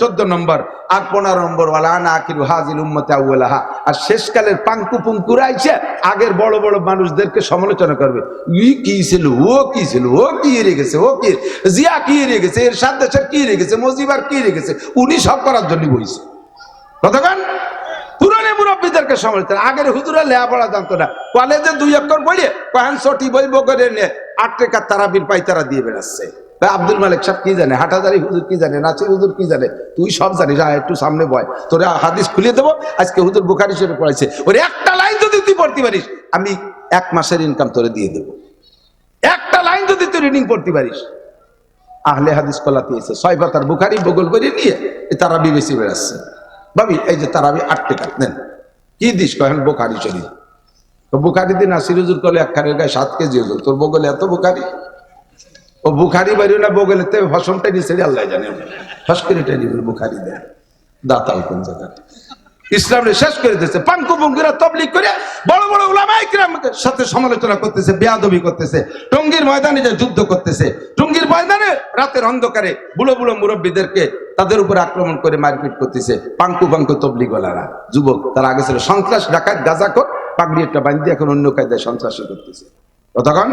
S1: 14 নম্বর। আর 15 নম্বর ওয়ালানা আখিরু হাযিল উম্মতি আউওয়ালাহা, আর শেষকালের পাঙ্কু পুঙ্কুরা আইছে আগের বড় বড় মানুষদেরকে সমালোচনা করবে। ই কি ছিল, ও কি ছিল, ও কি রে গেছে, ও কি জিয়া কি রে গেছে, এর সাথে দেশের কি রে গেছে, মুজিবার কি রে গেছে, উনি সব করার জন্য বইছে। কতক্ষণ পুরানে মুরব্বীদেরকে সমালোচনা। আগের হুজুরা লেখাপড়া জানতো না, কলেজে 2 অক্ষর পড়ে কয়েন ছটি বই বগরে নিয়ে 8 টাকা তারাবির পাইতারা দিয়ে বেড়াচ্ছে। আব্দুল মালিক সাহেব কি জানে, হাটাজারি হুজুর কি জানে, নাসির হুজুর কি জানে, তুই সব জানিস, একটু সামনে বয়, তোরা হাদিস খুলিয়ে দেবো। আজকে হুজুর বুখারী শরীফ পড়াইছে, ওর একটা লাইন যদি তুই পড়তে পারিস আমি 1 মাসের ইনকাম তোরে দিয়ে দেবো। একটা লাইন যদি তুই রিডিং পড়তে পারিস। আহলে হাদিস কলাতে এসে 6 পাতার বুখারী বগল করে নিয়ে তারাবি বেশি বেড়াচ্ছে। ভাবি এই যে তারাবি 8 টাকা নেন, কি দিস কখন? বুখারী শরীফ। তো বুখারী দিন নাসির হুজুর কলে একখানের গায়ে 7 কেজি ওজন, তোর বগলে এত বুখারী? ও বুখারী বাড়িও না, বগলে তে হসমটাই নিছে, আল্লাহ জানে, হসকরিটাই নিবে বুখারী দেয় দাতাল কোন জায়গা। ইসলামে শেষ করে দিয়েছে। পাঙ্কু পুঙ্কুরা তবলিগ করে বড় বড় উলামায়ে কিরামের সাথে সমালোচনা করতেছে, বেয়াদবি করতেছে, টঙ্গীর ময়দানে যে যুদ্ধ করতেছে, টঙ্গীর ময়দানে রাতের অন্ধকারে বুড়ো বুড়ো মুরব্বীদেরকে তাদের উপর আক্রমণ করে মারপিট করতেছে পাঙ্কু তবলিগওয়ালারা, যুবক। তার আগে ছিল সন্ত্রাস, ডাকাত, গাঁজাখোর, পাগড়ি একটা বান্ধি, এখন অন্য কায়দায় সন্ত্রাসী করতেছে। কতক্ষণ?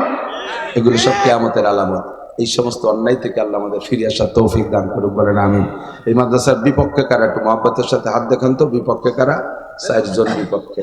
S1: এগুলো সব কিয়ামতের আলামত। এই সমস্ত অন্যায় থেকে আল্লাহ আমাদের ফিরে আসার তৌফিক দান করুক, বলেন আমিন। এই মাদ্রাসার বিপক্ষে কারা? একটু মহব্বতের সাথে হাত দেখান তো, বিপক্ষে কারা? 4 জন বিপক্ষে।